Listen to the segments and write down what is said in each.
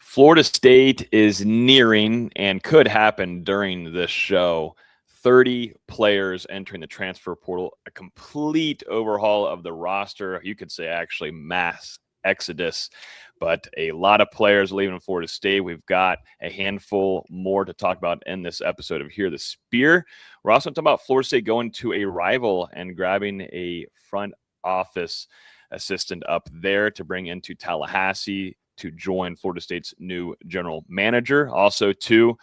Florida State is nearing, and could happen during this show, 30 players entering the transfer portal, a complete overhaul of the roster. You could say actually mass exodus, but a lot of players leaving Florida State. We've got a handful more to talk about in this episode of Hear the Spear. We're also talking about Florida State going to a rival and grabbing a front office assistant up there to bring into Tallahassee to join Florida State's new general manager. Also, too,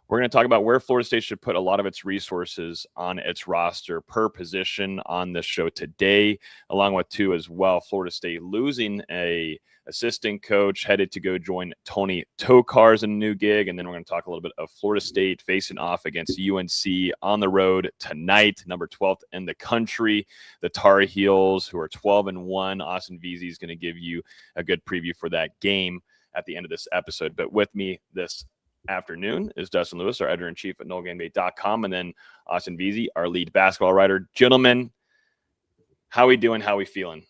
we're going to talk about where Florida State should put a lot of its resources on its roster per position on this show today, along with, too, as well, Florida State losing a assistant coach, headed to go join Tony Tokar's in a new gig. And then we're going to talk a little bit of Florida State facing off against UNC on the road tonight, number 12th in the country. The Tar Heels, who are 12-1. Austin Veazey is going to give you a good preview for that game at the end of this episode. But with me this afternoon is Dustin Lewis, our editor-in-chief at NoleGameday.com, and then Austin Veazey, our lead basketball writer. Gentlemen, how we doing? How we feeling?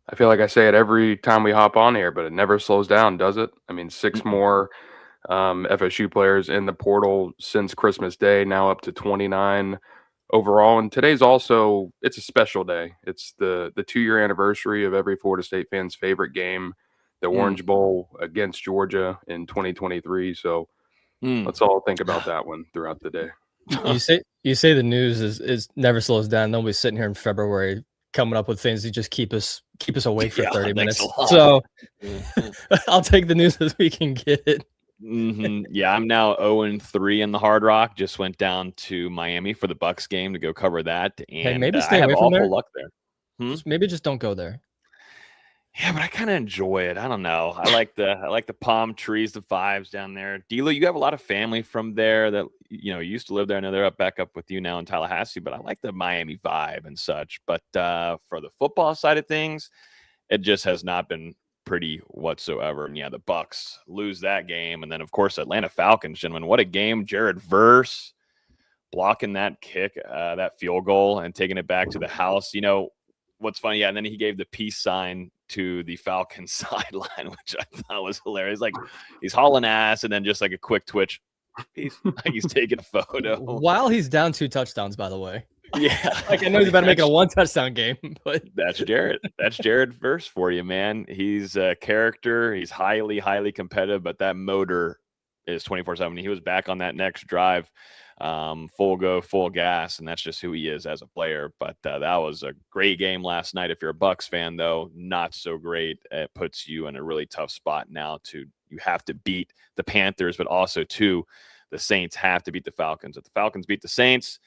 I feel like I say it every time we hop on here, but it never slows down, does it? I mean, 6 more FSU players in the portal since Christmas Day, now up to 29 overall. And today's also, it's a special day. It's the 2-year anniversary of every Florida State fan's favorite game, the Orange Bowl against Georgia in 2023. So let's all think about that one throughout the day. You say the news is never slows down. Nobody's sitting here in February coming up with things to just keep us awake for 30 minutes. So I'll take the news as we can get it. Yeah, I'm now 0-3 in the Hard Rock. Just went down to Miami for the Bucks game to go cover that. And hey, maybe stay away from there. Luck there. Maybe just don't go there. Yeah, but I kind of enjoy it. I don't know. I like the palm trees, the vibes down there. D'Lo, you have a lot of family from there that used to live there. I know they're back up with you now in Tallahassee, but I like the Miami vibe and such. But for the football side of things, it just has not been pretty whatsoever. And yeah, the Bucks lose that game, and then of course Atlanta Falcons. Gentlemen, what a game! Jared Verse blocking that kick, that field goal, and taking it back to the house. What's funny? Yeah, and then he gave the peace sign to the Falcons sideline, which I thought was hilarious. Like he's hauling ass, and then just like a quick twitch, he's taking a photo while he's down 2 touchdowns. By the way, yeah, like I know he's about to make it a 1 touchdown game, but that's Jared. That's Jared Verse for you, man. He's a character. He's highly competitive, but that motor is 24/7. He was back on that next drive. Full go, full gas, and that's just who he is as a player. But that was a great game last night. If you're a Bucks fan, though, not so great. It puts you in a really tough spot now. You have to beat the Panthers, but also too, the Saints have to beat the Falcons. If the Falcons beat the Saints,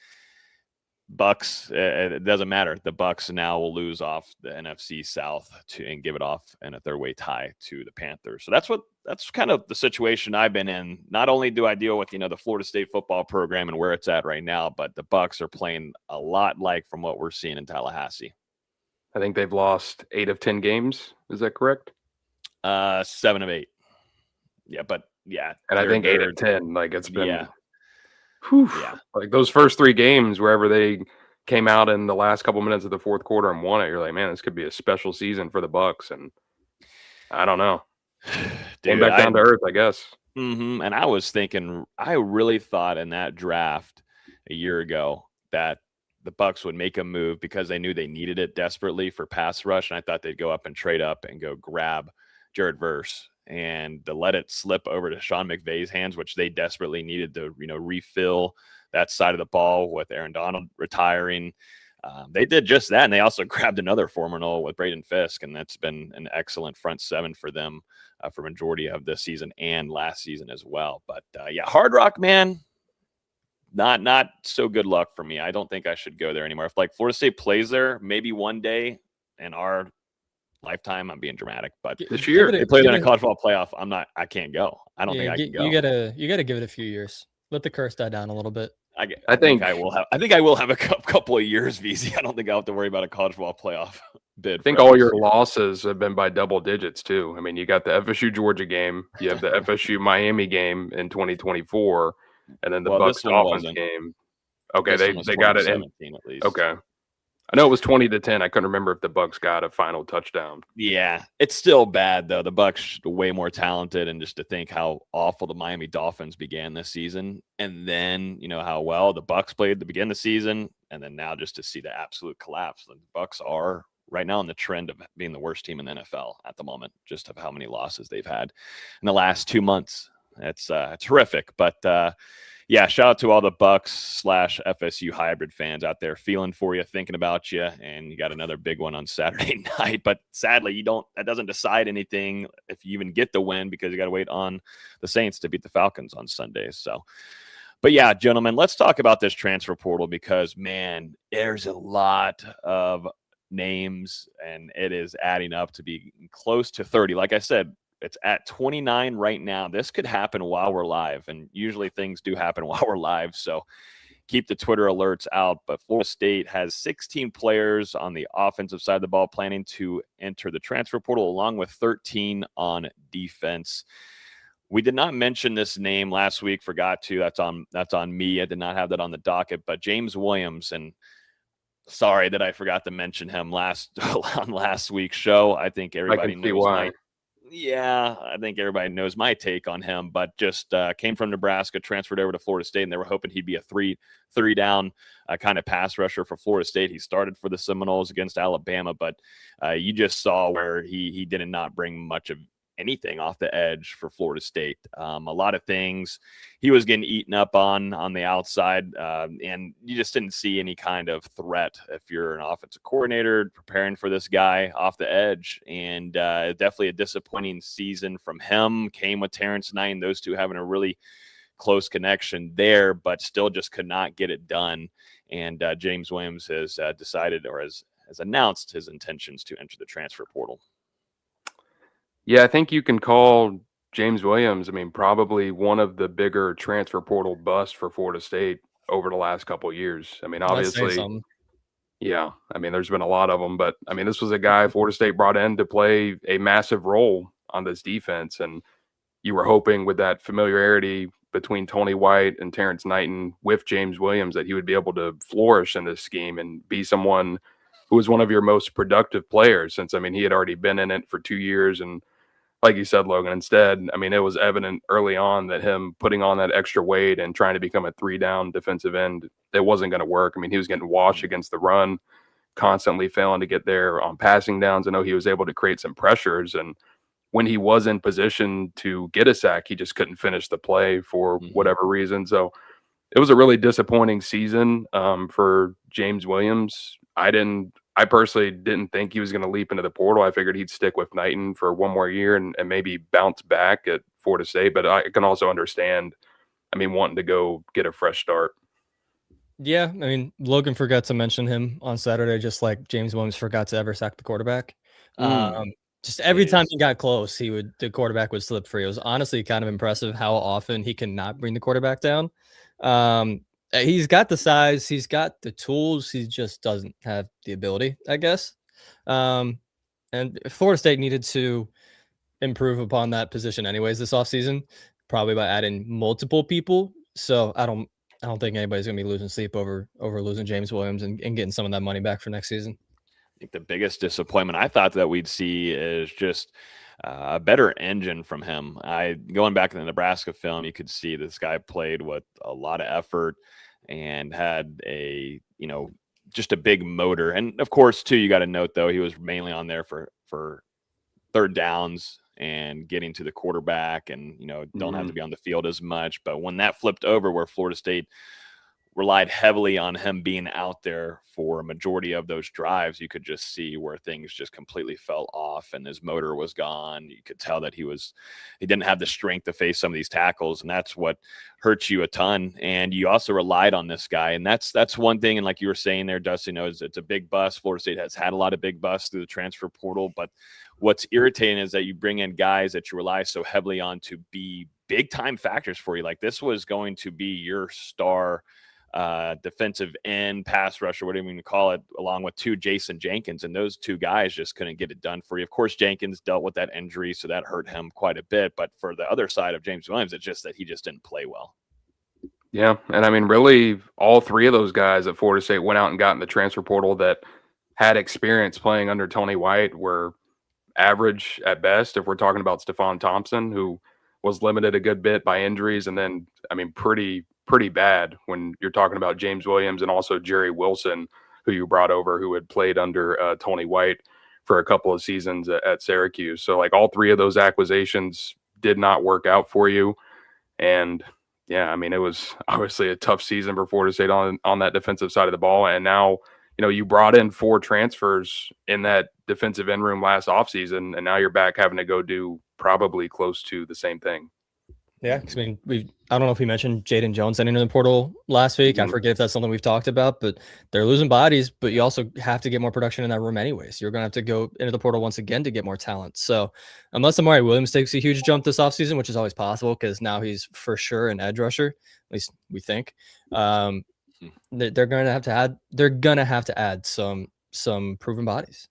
Bucks, it doesn't matter. The Bucks now will lose off the NFC South and give it off in a third-way tie to the Panthers. So that's kind of the situation I've been in. Not only do I deal with the Florida State football program and where it's at right now, but the Bucks are playing a lot like from what we're seeing in Tallahassee. I think they've lost 8 of 10 games. Is that correct? 7 of 8. Yeah, but yeah, and I think 8 of 10. Like it's been. Yeah. Yeah, like those first 3 games, wherever they came out in the last couple minutes of the fourth quarter and won it, you're like, man, this could be a special season for the Bucks. And I don't know, came back down to earth, I guess. And I was thinking, I really thought in that draft a year ago that the Bucks would make a move because they knew they needed it desperately for pass rush, and I thought they'd go up and trade up and go grab Jared Verse and to let it slip over to Sean McVay's hands, which they desperately needed to, refill that side of the ball with Aaron Donald retiring. They did just that, and they also grabbed another former Nole with Braden Fisk, and that's been an excellent front 7 for them for majority of this season and last season as well. But yeah, Hard Rock, man, not so good luck for me. I don't think I should go there anymore. If like Florida State plays there, maybe one day in our lifetime, I'm being dramatic, but this year they play in a college football playoff. I can't go. I don't think I can go. You gotta give it a few years. Let the curse die down a little bit. I think I will have a couple of years, VZ. I don't think I'll have to worry about a college football playoff bid. I think all your losses have been by double digits too. I mean, you got the FSU Georgia game, you have the FSU Miami game in 2024, and then the Bucks Dolphins game. Okay, they got it in. At least. Okay, I know it was 20-10. I couldn't remember if the Bucks got a final touchdown. Yeah, it's still bad though. The Bucks are way more talented, and just to think how awful the Miami Dolphins began this season, and then how well the Bucks played to begin the season, and then now just to see the absolute collapse. The Bucks are right now on the trend of being the worst team in the NFL at the moment, just of how many losses they've had in the last 2 months. It's horrific, but yeah, shout out to all the Bucks / FSU hybrid fans out there, feeling for you, thinking about you, and you got another big one on Saturday night. But sadly, that doesn't decide anything if you even get the win, because you got to wait on the Saints to beat the Falcons on Sunday. So, but yeah, gentlemen, let's talk about this transfer portal, because man, there's a lot of names, and it is adding up to be close to 30. Like I said, it's at 29 right now. This could happen while we're live, and usually things do happen while we're live, so keep the Twitter alerts out. But Florida State has 16 players on the offensive side of the ball planning to enter the transfer portal, along with 13 on defense. We did not mention this name last week, forgot to. That's on me. I did not have that on the docket, but James Williams, and sorry that I forgot to mention him on last week's show. I think everybody knows why. Yeah, I think everybody knows my take on him, but just came from Nebraska, transferred over to Florida State, and they were hoping he'd be a three down kind of pass rusher for Florida State. He started for the Seminoles against Alabama, but you just saw where he did not bring much of anything off the edge for Florida State. A lot of things he was getting eaten up on the outside, and you just didn't see any kind of threat if you're an offensive coordinator preparing for this guy off the edge. And definitely a disappointing season from him. Came with Terrence Knight, those two having a really close connection there, but still just could not get it done. And James Williams has decided, or has announced his intentions to enter the transfer portal. Yeah, I think you can call James Williams, probably one of the bigger transfer portal busts for Florida State over the last couple of years. Obviously, yeah, there's been a lot of them, but this was a guy Florida State brought in to play a massive role on this defense. And you were hoping with that familiarity between Tony White and Terrence Knighton with James Williams that he would be able to flourish in this scheme and be someone who was one of your most productive players, since, he had already been in it for 2 years. And like you said, Logan, instead, it was evident early on that him putting on that extra weight and trying to become a 3-down defensive end, it wasn't going to work. He was getting washed against the run, constantly failing to get there on passing downs. I know he was able to create some pressures, and when he was in position to get a sack, he just couldn't finish the play for whatever reason. So it was a really disappointing season for James Williams. I personally didn't think he was going to leap into the portal. I figured he'd stick with Knighton for one more year and maybe bounce back at Florida State. But I can also understand, wanting to go get a fresh start. Yeah, Logan forgot to mention him on Saturday, just like James Williams forgot to ever sack the quarterback. Just every time he got close, the quarterback would slip free. It was honestly kind of impressive how often he cannot bring the quarterback down. He's got the size, he's got the tools, he just doesn't have the ability, I guess. And Florida State needed to improve upon that position anyways this offseason, probably by adding multiple people. So I don't think anybody's gonna be losing sleep over losing James Williams and getting some of that money back for next season. I think the biggest disappointment I thought that we'd see is just a better engine from him. Going back to the Nebraska film, you could see this guy played with a lot of effort and had just a big motor. And of course, too, you got to note though, he was mainly on there for third downs and getting to the quarterback, and don't have to be on the field as much. But when that flipped over, where Florida State relied heavily on him being out there for a majority of those drives, you could just see where things just completely fell off and his motor was gone. You could tell that he didn't have the strength to face some of these tackles, and that's what hurts you a ton. And you also relied on this guy, and that's one thing. And like you were saying there, Dustin, it's a big bust. Florida State has had a lot of big busts through the transfer portal, but what's irritating is that you bring in guys that you rely so heavily on to be big time factors for you. Like this was going to be your star defensive end, pass rusher, whatever you call it, along with Jason Jenkins, and those two guys just couldn't get it done for you. Of course, Jenkins dealt with that injury, so that hurt him quite a bit. But for the other side of James Williams, it's just that he just didn't play well. Yeah, and really, all three of those guys at Florida State went out and got in the transfer portal that had experience playing under Tony White were average at best. If we're talking about Stephon Thompson, who was limited a good bit by injuries, and then, I mean, pretty bad when you're talking about James Williams and also Jerry Wilson, who you brought over, who had played under Tony White for a couple of seasons at Syracuse. So, like, all three of those acquisitions did not work out for you. And yeah, I mean, it was obviously a tough season for Florida State on that defensive side of the ball. And now, you brought in 4 transfers in that defensive end room last offseason, and now you're back having to go do probably close to the same thing. Yeah, because I mean, I don't know if we mentioned Jaden Jones entering the portal last week. I forget if that's something we've talked about, but they're losing bodies, but you also have to get more production in that room anyways. You're going to have to go into the portal once again to get more talent. So unless Amari Williams takes a huge jump this offseason, which is always possible because now he's for sure an edge rusher, at least we think, they're going to have to add some proven bodies.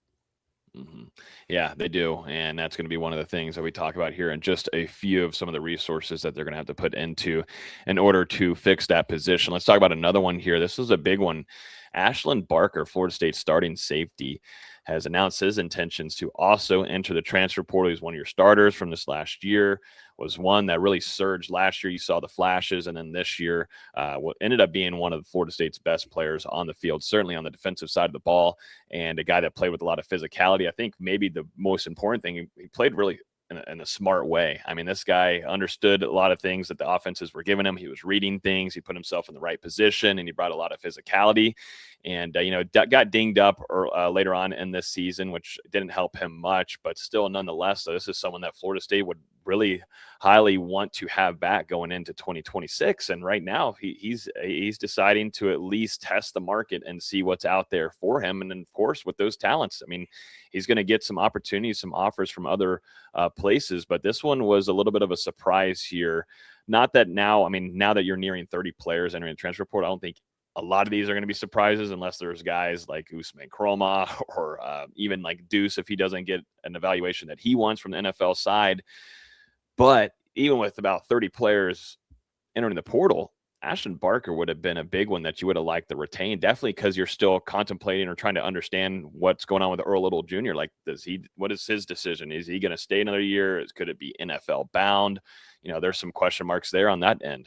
Mm-hmm. Yeah, they do. And that's going to be one of the things that we talk about here and just a few of some of the resources that they're going to have to put into in order to fix that position. Let's talk about another one here. This is a big one. Ashton Barker, Florida State starting safety, has announced his intentions to also enter the transfer portal. He's one of your starters from this last year, was one that really surged last year. You saw the flashes, and then this year what ended up being one of Florida State's best players on the field, certainly on the defensive side of the ball, and a guy that played with a lot of physicality. I think maybe the most important thing, he played really in a smart way. I mean, this guy understood a lot of things that the offenses were giving him. He was reading things. He put himself in the right position, and he brought a lot of physicality. And, got dinged up later on in this season, which didn't help him much, but still nonetheless, so this is someone that Florida State would really highly want to have back going into 2026. And right now he's deciding to at least test the market and see what's out there for him. And then, of course, with those talents, I mean, he's going to get some opportunities, some offers from other places. But this one was a little bit of a surprise here. Not that now that you're nearing 30 players entering the transfer portal, I don't think a lot of these are going to be surprises unless there's guys like Usman Kroma or even like Deuce if he doesn't get an evaluation that he wants from the NFL side. But even with about 30 players entering the portal, Ashton Barker would have been a big one that you would have liked to retain, definitely because you're still contemplating or trying to understand what's going on with Earl Little Jr. Like, what is his decision? Is he going to stay another year? Could it be NFL bound? There's some question marks there on that end.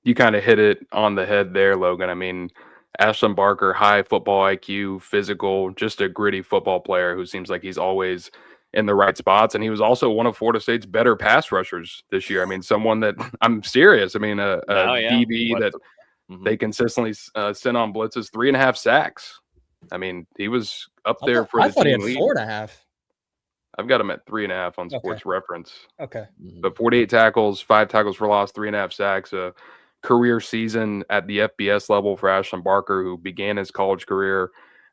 You kind of hit it on the head there, Logan. I mean, Ashton Barker, high football IQ, physical, just a gritty football player who seems like he's always in the right spots. And he was also one of Florida State's better pass rushers this year. I mean, someone that I'm serious. I mean, a DB that they consistently sent on blitzes, 3.5 sacks. I mean, he was up there for the team. I thought he had 4.5. I've got him at 3.5 on Sports Reference. Okay. But 48 tackles, 5 tackles for loss, 3.5 sacks. Career season at the FBS level for Ashton Barker, who began his college career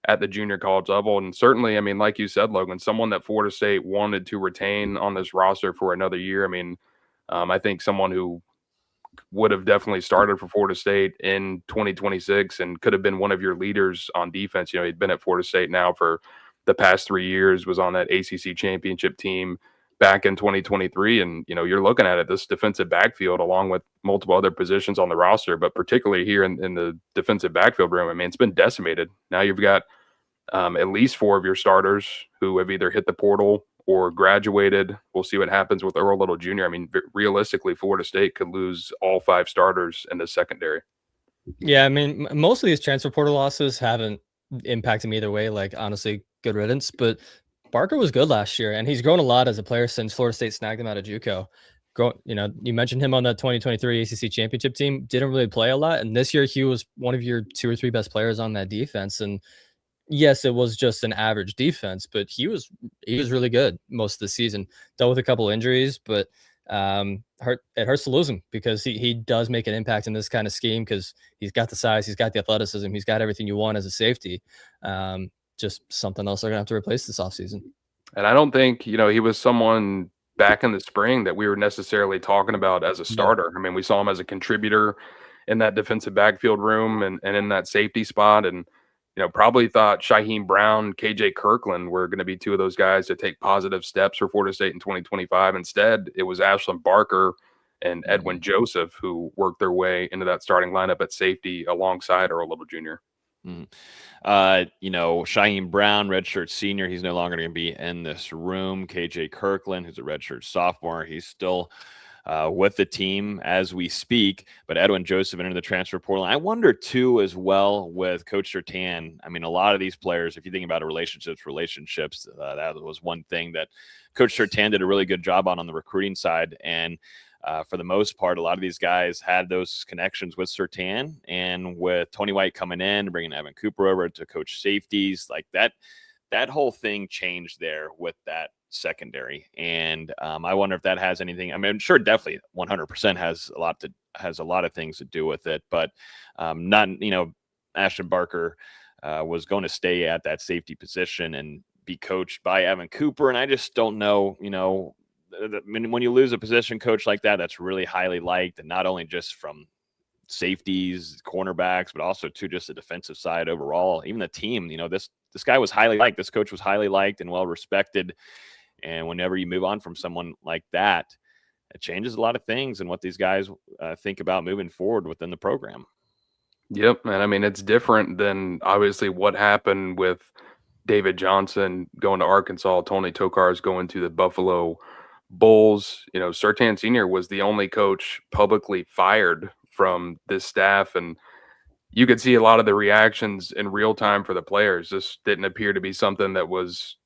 at the junior college level. And certainly, I mean, like you said, Logan, someone that Florida State wanted to retain on this roster for another year. I mean, I think someone who would have definitely started for Florida State in 2026 and could have been one of your leaders on defense. He'd been at Florida State now for the past 3 years, was on that ACC championship team back in 2023. And, you're looking at it, this defensive backfield, along with multiple other positions on the roster, but particularly here in the defensive backfield room, I mean, it's been decimated. Now you've got at least 4 of your starters who have either hit the portal or graduated. We'll see what happens with Earl Little Jr. I mean, realistically, Florida State could lose all 5 starters in the secondary. Yeah, I mean, most of these transfer portal losses haven't impacted me either way. Like, honestly, good riddance. But Barker was good last year, and he's grown a lot as a player since Florida State snagged him out of JUCO. You mentioned him on the 2023 ACC championship team. Didn't really play a lot, and this year he was one of your 2 or 3 best players on that defense. And yes, it was just an average defense, but he was really good most of the season. Dealt with a couple injuries, but it hurts to lose him because he does make an impact in this kind of scheme because he's got the size, he's got the athleticism, he's got everything you want as a safety. Just something else they're gonna have to replace this offseason. And I don't think he was someone back in the spring that we were necessarily talking about as a starter. I mean, we saw him as a contributor in that defensive backfield room and in that safety spot, and probably thought Shaheem Brown, KJ Kirkland were going to be 2 of those guys to take positive steps for Florida State in 2025. Instead, it was Ashton Barker and Edwin Joseph who worked their way into that starting lineup at safety alongside Earl Little Jr. Mm. Shaheem Brown, redshirt senior, he's no longer going to be in this room. KJ Kirkland, who's a redshirt sophomore, he's still with the team as we speak. But Edwin Joseph entered the transfer portal. I wonder, too, as well with Coach Surtain. I mean, a lot of these players, if you think about it, relationships, that was one thing that Coach Surtain did a really good job on the recruiting side. And for the most part, a lot of these guys had those connections with Surtain, and with Tony White coming in, bringing Evan Cooper over to coach safeties, like that whole thing changed there with that secondary. And I wonder if that has anything. I mean, I'm sure definitely 100% has a lot of things to do with it, but Ashton Barker was going to stay at that safety position and be coached by Evan Cooper. And I just don't know, when you lose a position coach like that, that's really highly liked, and not only just from safeties, cornerbacks, but also to just the defensive side overall. Even the team, this guy was highly liked. This coach was highly liked and well respected. And whenever you move on from someone like that, it changes a lot of things and what these guys think about moving forward within the program. Yep, and I mean, it's different than obviously what happened with David Johnson going to Arkansas, Tony Tokarz going to the Buffalo Bulls. Surtain Sr. was the only coach publicly fired from this staff, and you could see a lot of the reactions in real time for the players. This didn't appear to be something that was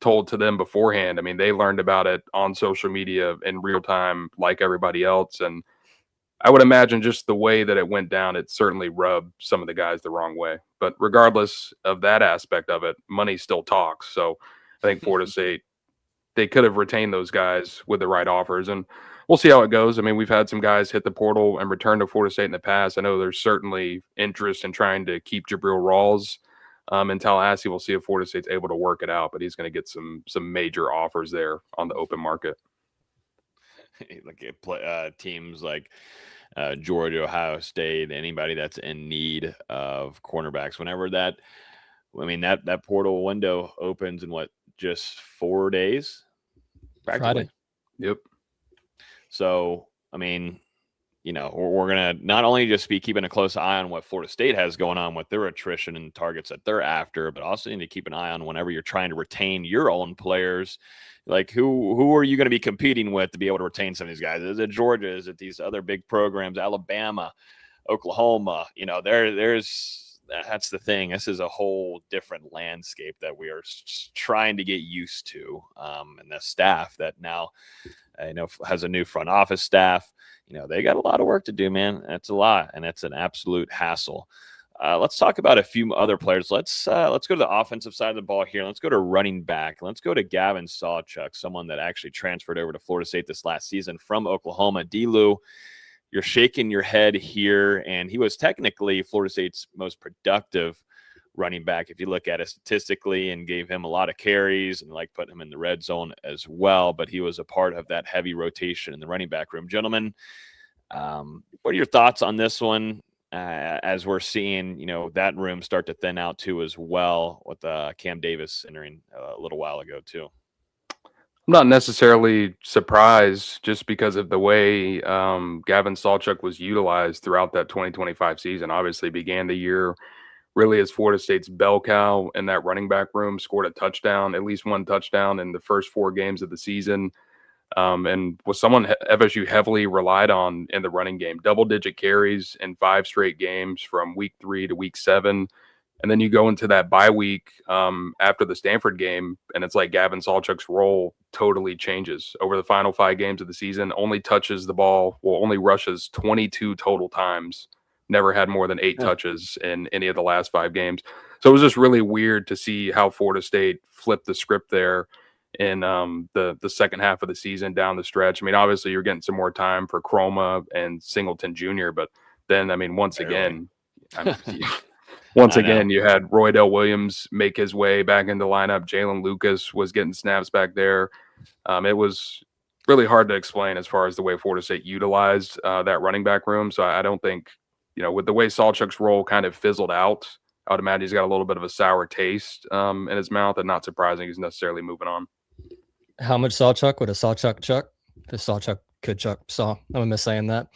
told to them beforehand. I mean, they learned about it on social media in real time like everybody else, and I would imagine just the way that it went down, it certainly rubbed some of the guys the wrong way. But regardless of that aspect of it, money still talks. So I think Florida State, they could have retained those guys with the right offers, and we'll see how it goes. I mean, we've had some guys hit the portal and return to Florida State in the past. I know there's certainly interest in trying to keep Jabril Rawls in Tallahassee. We'll see if Florida State's able to work it out, but he's going to get some major offers there on the open market. Like teams like Georgia, Ohio State, anybody that's in need of cornerbacks, whenever that portal window opens in just 4 days, practically. Friday. Yep. So, I mean, we're going to not only just be keeping a close eye on what Florida State has going on with their attrition and targets that they're after, but also need to keep an eye on whenever you're trying to retain your own players. Like, who are you going to be competing with to be able to retain some of these guys? Is it Georgia? Is it these other big programs, Alabama, Oklahoma? That's the thing. This is a whole different landscape that we are trying to get used to. And the staff that now, has a new front office staff, they got a lot of work to do, man. That's a lot, and it's an absolute hassle. Let's talk about a few other players. Let's go to the offensive side of the ball here. Let's go to running back. Let's go to Gavin Sawchuk, someone that actually transferred over to Florida State this last season from Oklahoma. D-Lou, you're shaking your head here, and he was technically Florida State's most productive running back if you look at it statistically, and gave him a lot of carries and putting him in the red zone as well. But he was a part of that heavy rotation in the running back room. Gentlemen, what are your thoughts on this one? As we're seeing, that room start to thin out too as well, with Cam Davis entering a little while ago too. I'm not necessarily surprised just because of the way Gavin Sawchuk was utilized throughout that 2025 season. Obviously began the year really as Florida State's bell cow in that running back room, scored a touchdown, at least one touchdown in the first 4 games of the season. And was someone FSU heavily relied on in the running game. Double-digit carries in 5 straight games from week 3 to week 7. And then you go into that bye week after the Stanford game, and it's like Gavin Sawchuk's role totally changes. Over the final 5 games of the season, only rushes 22 total times. Never had more than 8 touches in any of the last 5 games. So it was just really weird to see how Florida State flipped the script there in the second half of the season down the stretch. I mean, obviously you're getting some more time for Chroma and Singleton Jr., but then, I mean, once again, you had Roydell Williams make his way back into lineup. Jalen Lucas was getting snaps back there. It was really hard to explain as far as the way Florida State utilized that running back room. So I don't think, with the way Sawchuk's role kind of fizzled out, I would imagine he's got a little bit of a sour taste in his mouth, and not surprising he's necessarily moving on. How much Sawchuk would a Sawchuk chuck? The Sawchuk could chuck saw. I'm miss saying that.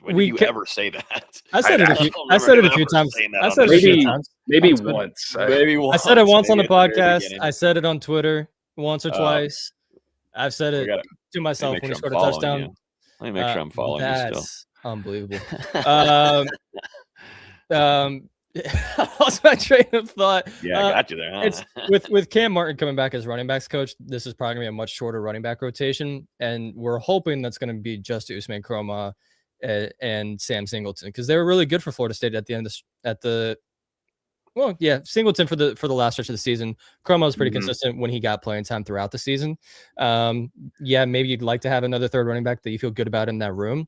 When did you ever say that? I said it a few. I said it a few times. I said it a few times. Maybe once. Maybe once. I said it once on the podcast. I said it on Twitter once or twice. I've said it to myself when he scored a touchdown. Let me make sure I'm following you still. That's unbelievable. What's my train of thought? Yeah, I got you there. Huh? It's with Cam Martin coming back as running backs coach. This is probably gonna be a much shorter running back rotation, and we're hoping that's gonna be just Usman Kroma and Sam Singleton, because they were really good for Florida State at the end Singleton for the last stretch of the season. Kroma was pretty consistent when he got playing time throughout the season. Maybe you'd like to have another third running back that you feel good about in that room,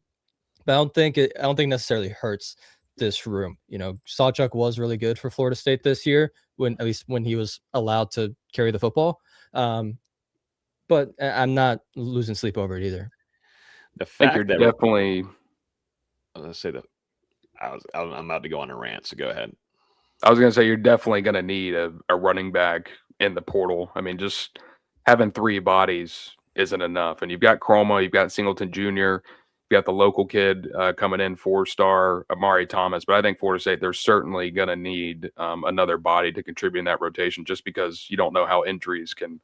but I don't think necessarily hurts this room. Sawchuk was really good for Florida State this year, at least when he was allowed to carry the football. But I'm not losing sleep over it either. The fact you're definitely. Let's say that I'm about to go on a rant, so go ahead. I was going to say you're definitely going to need a running back in the portal. I mean, just having 3 bodies isn't enough. And you've got Kroma, you've got Singleton Jr., you got the local kid coming in, 4-star Amari Thomas. But I think Florida State, they're certainly going to need another body to contribute in that rotation, just because you don't know how injuries can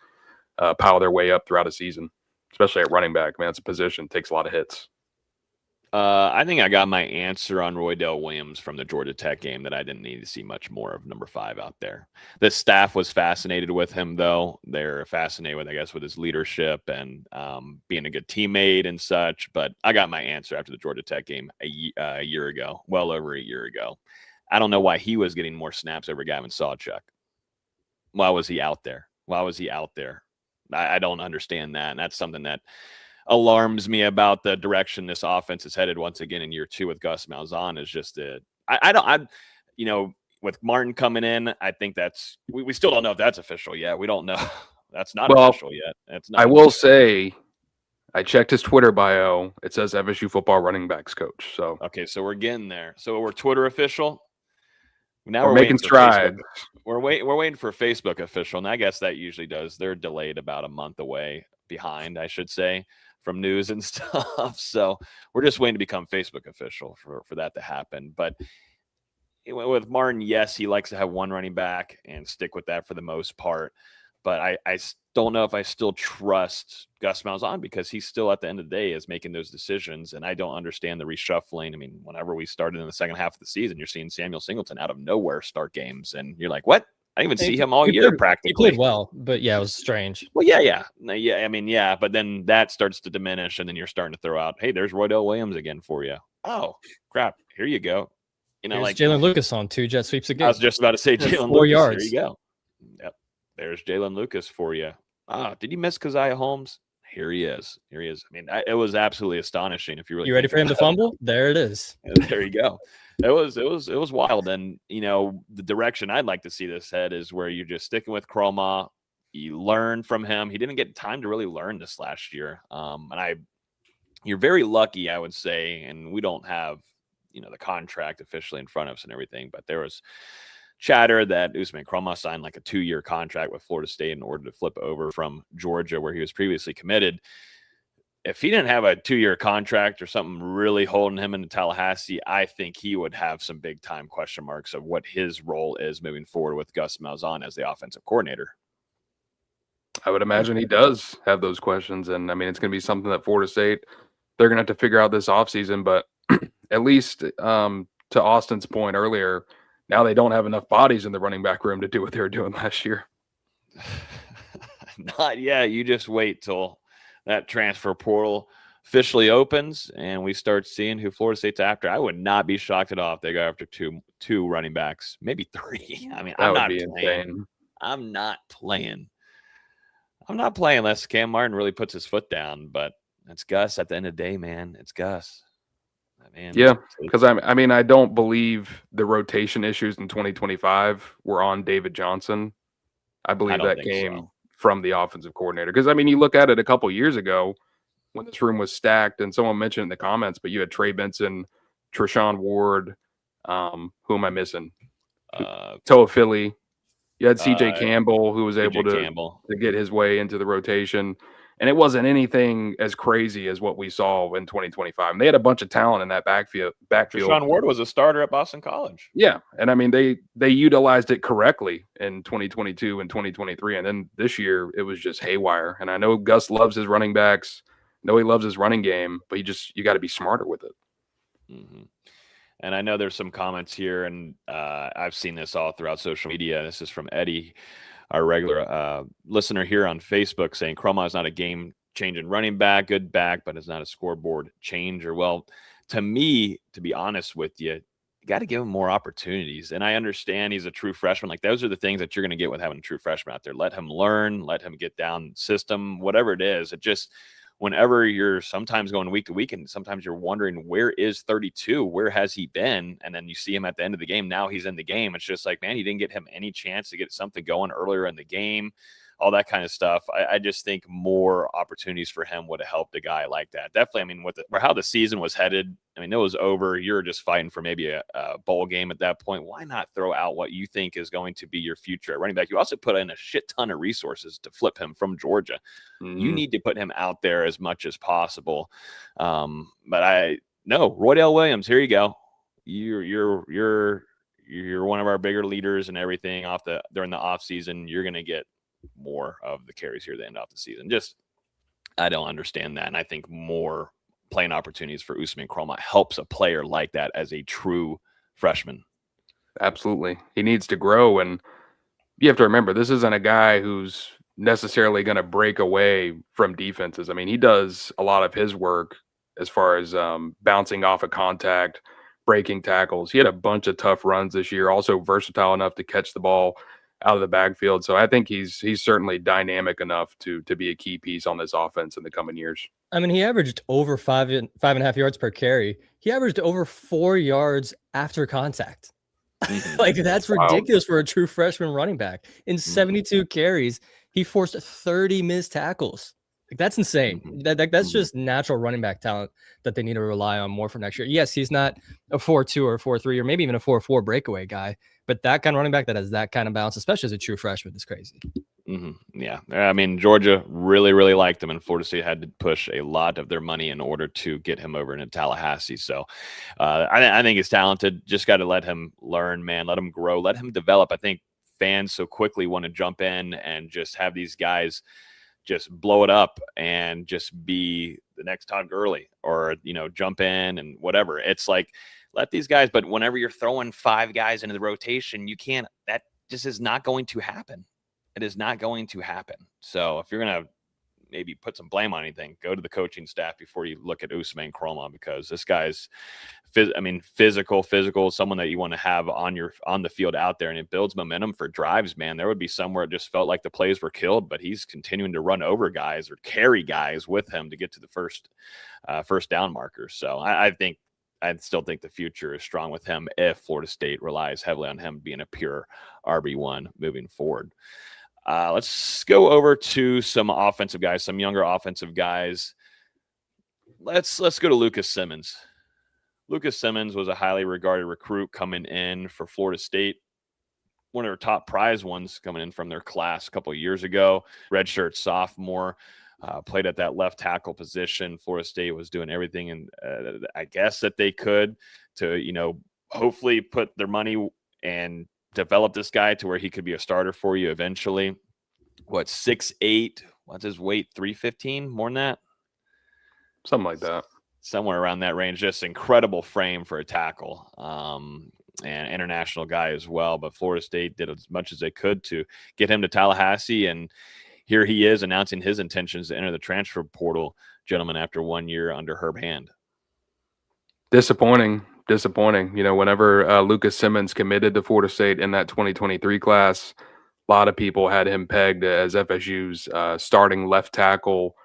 pile their way up throughout a season, especially at running back. Man, it's a position, takes a lot of hits. I think I got my answer on Roydell Williams from the Georgia Tech game, that I didn't need to see much more of number 5 out there. The staff was fascinated with him, though. They're fascinated with his leadership and being a good teammate and such. But I got my answer after the Georgia Tech game a year ago, well over a year ago. I don't know why he was getting more snaps over Gavin Sawchuk. Why was he out there? I don't understand that. And that's something that alarms me about the direction this offense is headed once again in year 2 with Gus Malzahn. Is just with Martin coming in, I think that's we still don't know if that's official yet. We don't know. That's not official yet. It's not. I will say, I checked his Twitter bio. It says FSU football running backs coach. So okay, so we're getting there. So we're Twitter official. Now we're making strides. We're waiting for Facebook official, and I guess that usually does. They're delayed about a month behind, I should say, from news and stuff. So we're just waiting to become Facebook official for that to happen. But with Martin, yes, he likes to have one running back and stick with that for the most part. But I don't know if I still trust Gus Malzahn, because he's still, at the end of the day, is making those decisions. And I don't understand the reshuffling. I mean, whenever we started in the second half of the season, you're seeing Samuel Singleton out of nowhere start games. And you're like, what? I didn't even see him all year practically. He played well, but yeah, it was strange. Well, yeah. I mean, yeah, but then that starts to diminish, and then you're starting to throw out, hey, there's Roydell Williams again for you. Oh, crap. Here you go. Here's Jalen Lucas on 2 jet sweeps again. I was just about to say Jalen Lucas. 4 yards. Here you go. Yep. There's Jalen Lucas for you. Did you miss Keziah Holmes? Here he is. I mean, it was absolutely astonishing. If you really ready for him to fumble? There it is. There you go. It was wild. And, the direction I'd like to see this head is where you're just sticking with Kroma. You learn from him. He didn't get time to really learn this last year. You're very lucky, I would say. And we don't have, the contract officially in front of us and everything, but there was chatter that Usman Kroma signed like a 2-year contract with Florida State in order to flip over from Georgia, where he was previously committed. If he didn't have a 2-year contract or something really holding him into Tallahassee, I think he would have some big time question marks of what his role is moving forward with Gus Malzahn as the offensive coordinator. I would imagine he does have those questions. And I mean, it's going to be something that Florida State, they're going to have to figure out this offseason. But at least to Austin's point earlier, now they don't have enough bodies in the running back room to do what they were doing last year. Not yet. You just wait till that transfer portal officially opens and we start seeing who Florida State's after. I would not be shocked at all if they go after two running backs, maybe 3. I mean, I'm not playing. I'm not playing unless Cam Martin really puts his foot down. But it's Gus at the end of the day, man. It's Gus. Man, yeah, because I don't believe the rotation issues in 2025 were on David Johnson. I believe that came from the offensive coordinator. Because, you look at it a couple years ago when this room was stacked, and someone mentioned in the comments, but you had Trey Benson, Treshaun Ward, who am I missing? Toa Philly. You had CJ Campbell, who was able to get his way into the rotation. And it wasn't anything as crazy as what we saw in 2025. And they had a bunch of talent in that backfield. Deshaun Ward was a starter at Boston College. Yeah, and I mean they utilized it correctly in 2022 and 2023, and then this year it was just haywire. And I know Gus loves his running backs. I know he loves his running game, but you got to be smarter with it. Mm-hmm. And I know there's some comments here, and I've seen this all throughout social media. This is from Eddie, our regular listener here on Facebook, saying Croma is not a game-changing running back, good back, but is not a scoreboard changer. Well, to me, to be honest with you, you got to give him more opportunities. And I understand he's a true freshman. Like, those are the things that you're going to get with having a true freshman out there. Let him learn, let him get down system, whatever it is. It just, whenever you're sometimes going week to week and sometimes you're wondering, where is 32? Where has he been? And then you see him at the end of the game. Now he's in the game. It's just like, man, you didn't get him any chance to get something going earlier in the game, all that kind of stuff. I just think more opportunities for him would have helped a guy like that. Definitely. I mean, with how the season was headed, I mean, it was over. You're just fighting for maybe a bowl game at that point. Why not throw out what you think is going to be your future at running back? You also put in a shit ton of resources to flip him from Georgia. Mm-hmm. You need to put him out there as much as possible. But Roydell Williams, here you go. You're one of our bigger leaders and everything during the off season. You're going to get more of the carries here at the end of the season. Just, I don't understand that. And I think more playing opportunities for Usman Croma helps a player like that as a true freshman. Absolutely. He needs to grow. And you have to remember, this isn't a guy who's necessarily going to break away from defenses. I mean, he does a lot of his work as far as bouncing off of contact, breaking tackles. He had a bunch of tough runs this year, also versatile enough to catch the ball out of the backfield. So I think he's certainly dynamic enough to be a key piece on this offense in the coming years. I mean, he averaged over 5.5 yards per carry. He averaged over 4 yards after contact. Like, that's ridiculous for a true freshman running back. In 72 carries, he forced 30 missed tackles. Like, that's insane. That's just natural running back talent that they need to rely on more for next year. Yes, he's not a 4.2 or a 4.3 or maybe even a 4.4 breakaway guy, but that kind of running back that has that kind of balance, especially as a true freshman, is crazy. Yeah. I mean, Georgia really, really liked him, and Florida State had to push a lot of their money in order to get him over into Tallahassee. So I think he's talented. Just got to let him learn, man. Let him grow. Let him develop. I think fans so quickly want to jump in and just have these guys just blow it up and just be the next Todd Gurley or, jump in and whatever. It's like, let these guys, but whenever you're throwing 5 guys into the rotation, that just is not going to happen. It is not going to happen. So if you're going to maybe put some blame on anything, go to the coaching staff before you look at Usman Croma, because this guy's physical, someone that you want to have on the field out there, and it builds momentum for drives, man. There would be somewhere it just felt like the plays were killed, but he's continuing to run over guys or carry guys with him to get to the first down markers. So I still think the future is strong with him if Florida State relies heavily on him being a pure RB1 moving forward. Let's go over to some offensive guys, some younger offensive guys. Let's go to Lucas Simmons. Lucas Simmons was a highly regarded recruit coming in for Florida State. One of their top prize ones coming in from their class a couple of years ago. Redshirt sophomore, played at that left tackle position. Florida State was doing everything, and I guess that they could to, hopefully put their money and develop this guy to where he could be a starter for you eventually. 6'8"? What's his weight? 315? More than that? Something like that. Somewhere around that range. Just incredible frame for a tackle. And international guy as well. But Florida State did as much as they could to get him to Tallahassee. And here he is announcing his intentions to enter the transfer portal, gentlemen, after 1 year under Herb Hand. Disappointing. Whenever Lucas Simmons committed to Florida State in that 2023 class, a lot of people had him pegged as FSU's starting left tackle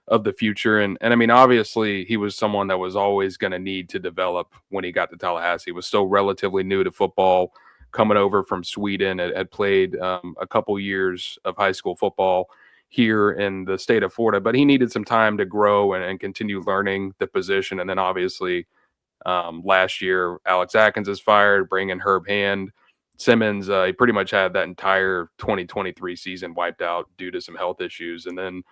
of the future. And I mean, obviously, he was someone that was always going to need to develop when he got to Tallahassee. He was still relatively new to football, coming over from Sweden, had played a couple years of high school football here in the state of Florida, but he needed some time to grow and continue learning the position. And then obviously, last year, Alex Atkins is fired, bringing Herb Hand. Simmons, he pretty much had that entire 2023 season wiped out due to some health issues. And then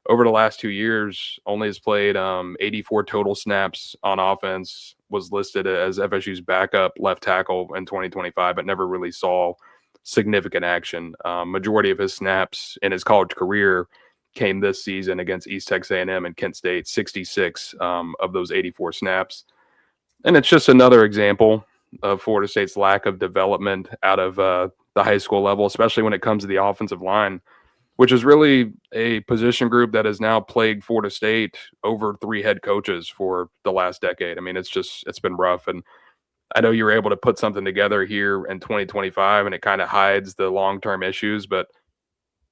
over the last 2 years, only has played 84 total snaps on offense, was listed as FSU's backup left tackle in 2025, but never really saw significant action. Majority of his snaps in his college career came this season against East Texas A&M and Kent State, 66 of those 84 snaps. And it's just another example of Florida State's lack of development out of the high school level, especially when it comes to the offensive line, which is really a position group that has now plagued Florida State over 3 head coaches for the last decade. I mean, it's been rough. And I know you were able to put something together here in 2025, and it kind of hides the long-term issues. But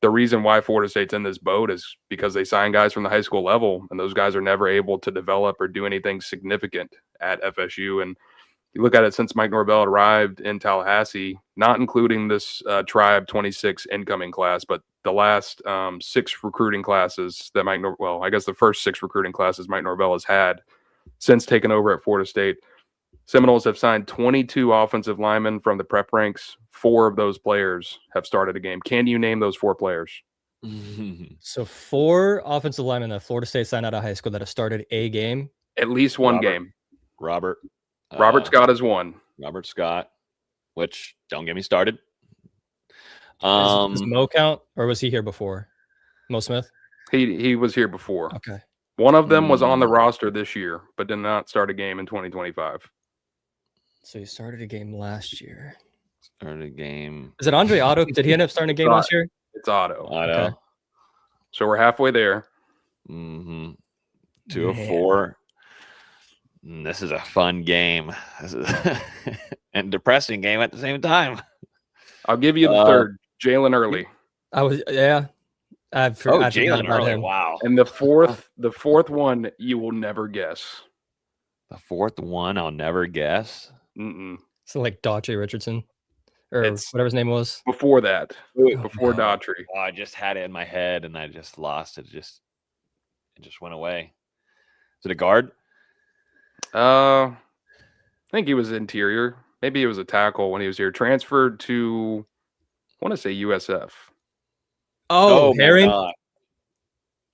the reason why Florida State's in this boat is because they sign guys from the high school level, and those guys are never able to develop or do anything significant at FSU. And you look at it since Mike Norvell arrived in Tallahassee, not including this Tribe 26 incoming class, but the last 6 recruiting classes that I guess the first 6 recruiting classes Mike Norvell has had since taking over at Florida State. Seminoles have signed 22 offensive linemen from the prep ranks. 4 of those players have started a game. Can you name those 4 players? So 4 offensive linemen that Florida State signed out of high school that have started a game? At least one game. Robert Scott is one. Robert Scott, which don't get me started. Does Mo count, or was he here before? Mo Smith? He was here before. Okay. One of them was on the roster this year, but did not start a game in 2025. So he started a game last year. Started a game. Is it Andre Otto? Did he end up starting a game last year? It's Otto. Okay. So we're halfway there. 2 of 4. This is a fun game. This is and depressing game at the same time. I'll give you the third, Jalen Early. I've Jalen Early. Him. Wow. And the fourth one you will never guess. The 4th one I'll never guess. So like Daughtry Richardson, or whatever his name was before that. Before Daughtry. Oh, I just had it in my head and I just lost it. It just went away. Is it a guard? I think he was interior. Maybe he was a tackle when he was here. Transferred to, I want to say USF. Oh, Herring?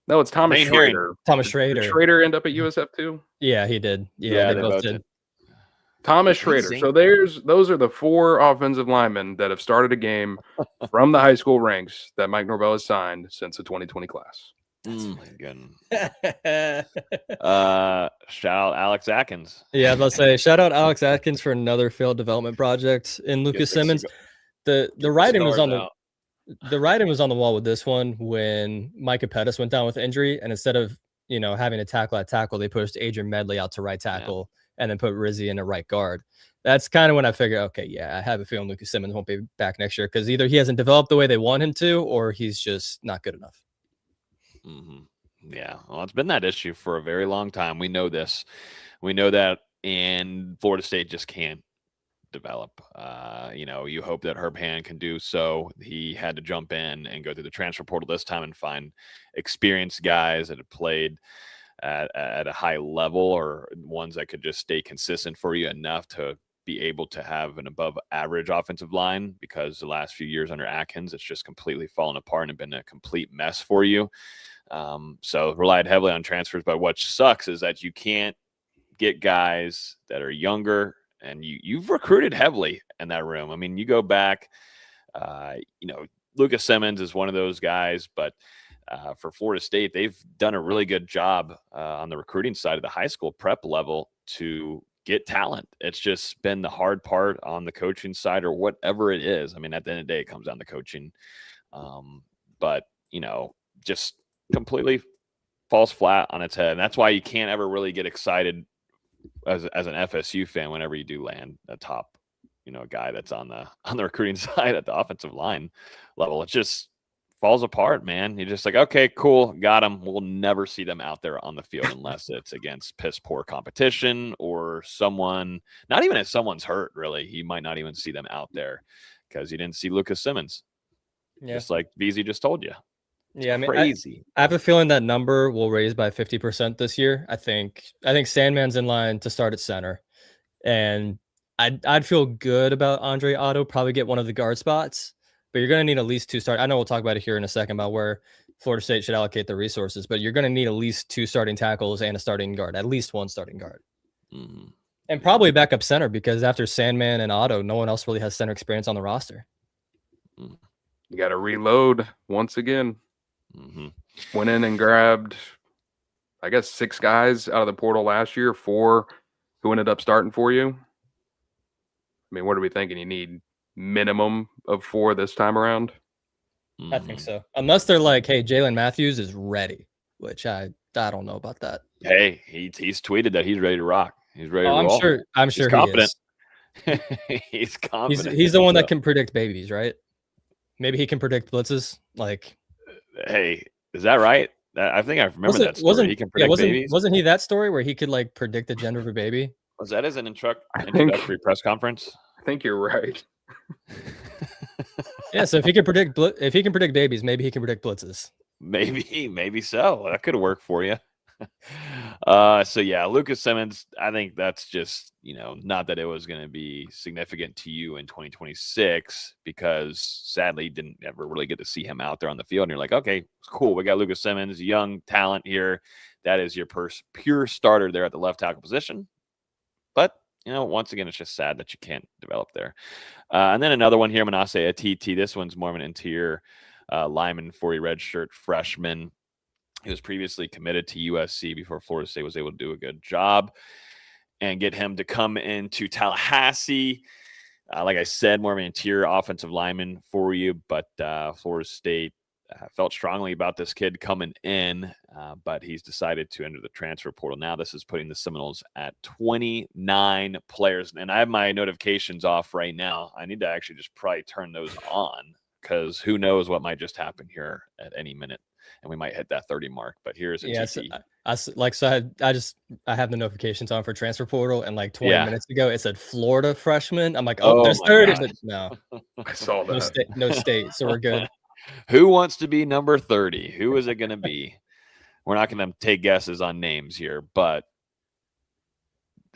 No, it's Thomas Schrader. Thomas Schrader. Did Schrader end up at USF too? Yeah, he did. Yeah, they both did. Thomas Schrader. So those are the 4 offensive linemen that have started a game from the high school ranks that Mike Norvell has signed since the 2020 class. My goodness. Shout out Alex Atkins. Yeah, I was about to say, shout out Alex Atkins for another failed development project in Lucas Simmons. The writing was on the writing was on the wall with this one when Micah Pettis went down with injury, and instead of having a tackle at tackle, they pushed Adrian Medley out to right tackle and then put Rizzi in a right guard. That's kind of when I figured, okay, yeah, I have a feeling Lucas Simmons won't be back next year because either he hasn't developed the way they want him to, or he's just not good enough. Yeah, well, it's been that issue for a very long time. We know this. We know that, and Florida State just can't develop. You hope that Herb Hand can do so. He had to jump in and go through the transfer portal this time and find experienced guys that have played at a high level, or ones that could just stay consistent for you enough to be able to have an above average offensive line, because the last few years under Atkins, it's just completely fallen apart and been a complete mess for you. So relied heavily on transfers, but what sucks is that you can't get guys that are younger, and you've recruited heavily in that room. I mean, you go back, Lucas Simmons is one of those guys, but for Florida State, they've done a really good job on the recruiting side of the high school prep level to get talent. It's just been the hard part on the coaching side, or whatever it is. I mean, at the end of the day, it comes down to coaching. But just completely falls flat on its head. And that's why you can't ever really get excited as an FSU fan whenever you do land a top, guy that's on the recruiting side at the offensive line level. It just falls apart, man. You're just like, okay, cool, got them. We'll never see them out there on the field unless it's against piss poor competition or someone, not even if someone's hurt, really. You might not even see them out there because you didn't see Lucas Simmons. Yeah. Just like VZ just told you. It's crazy. I have a feeling that number will raise by 50% this year. I think Sandman's in line to start at center, and I'd feel good about Andre Otto, probably get one of the guard spots, but you're going to need at least 2 starts. I know we'll talk about it here in a second about where Florida State should allocate the resources, but you're going to need at least 2 starting tackles and a starting guard, at least 1 starting guard. Mm-hmm. And probably a backup center, because after Sandman and Otto, no one else really has center experience on the roster. You got to reload once again. Mm-hmm. Went in and grabbed, I guess, 6 guys out of the portal last year, 4 who ended up starting for you. I mean, what are we thinking? You need minimum of 4 this time around? I think so. Unless they're like, hey, Jalen Matthews is ready, which I don't know about that. Hey, he's tweeted that he's ready to rock. He's ready to roll. I'm sure he's confident. He is. He's confident. He's the one that can predict babies, right? Maybe he can predict blitzes. Like, hey, is that right? I think I remember that story. He can predict babies. Wasn't he that story where he could like predict the gender of a baby? Was that as an introductory press conference? I think you're right. Yeah, so if he can predict babies, maybe he can predict blitzes. Maybe so. That could work for you. So yeah, Lucas Simmons, I think that's just, not that it was going to be significant to you in 2026, because sadly you didn't ever really get to see him out there on the field. And you're like, okay, cool. We got Lucas Simmons, young talent here. That is your pure starter there at the left tackle position. But, once again, it's just sad that you can't develop there. And then another one here, Manasseh Atiti. This one's more of an interior lineman for a redshirt freshman. He was previously committed to USC before Florida State was able to do a good job and get him to come into Tallahassee. Like I said, more of an interior offensive lineman for you, but Florida State felt strongly about this kid coming in, but he's decided to enter the transfer portal. Now this is putting the Seminoles at 29 players, and I have my notifications off right now. I need to actually just probably turn those on, because who knows what might just happen here at any minute. And we might hit that 30 mark, but here's a TT. I have the notifications on for transfer portal, and like 20 minutes ago it said Florida freshman. I'm like, oh there's 30, but no, I saw that. No state, so we're good. Who wants to be number 30? Who is it going to be? We're not going to take guesses on names here, but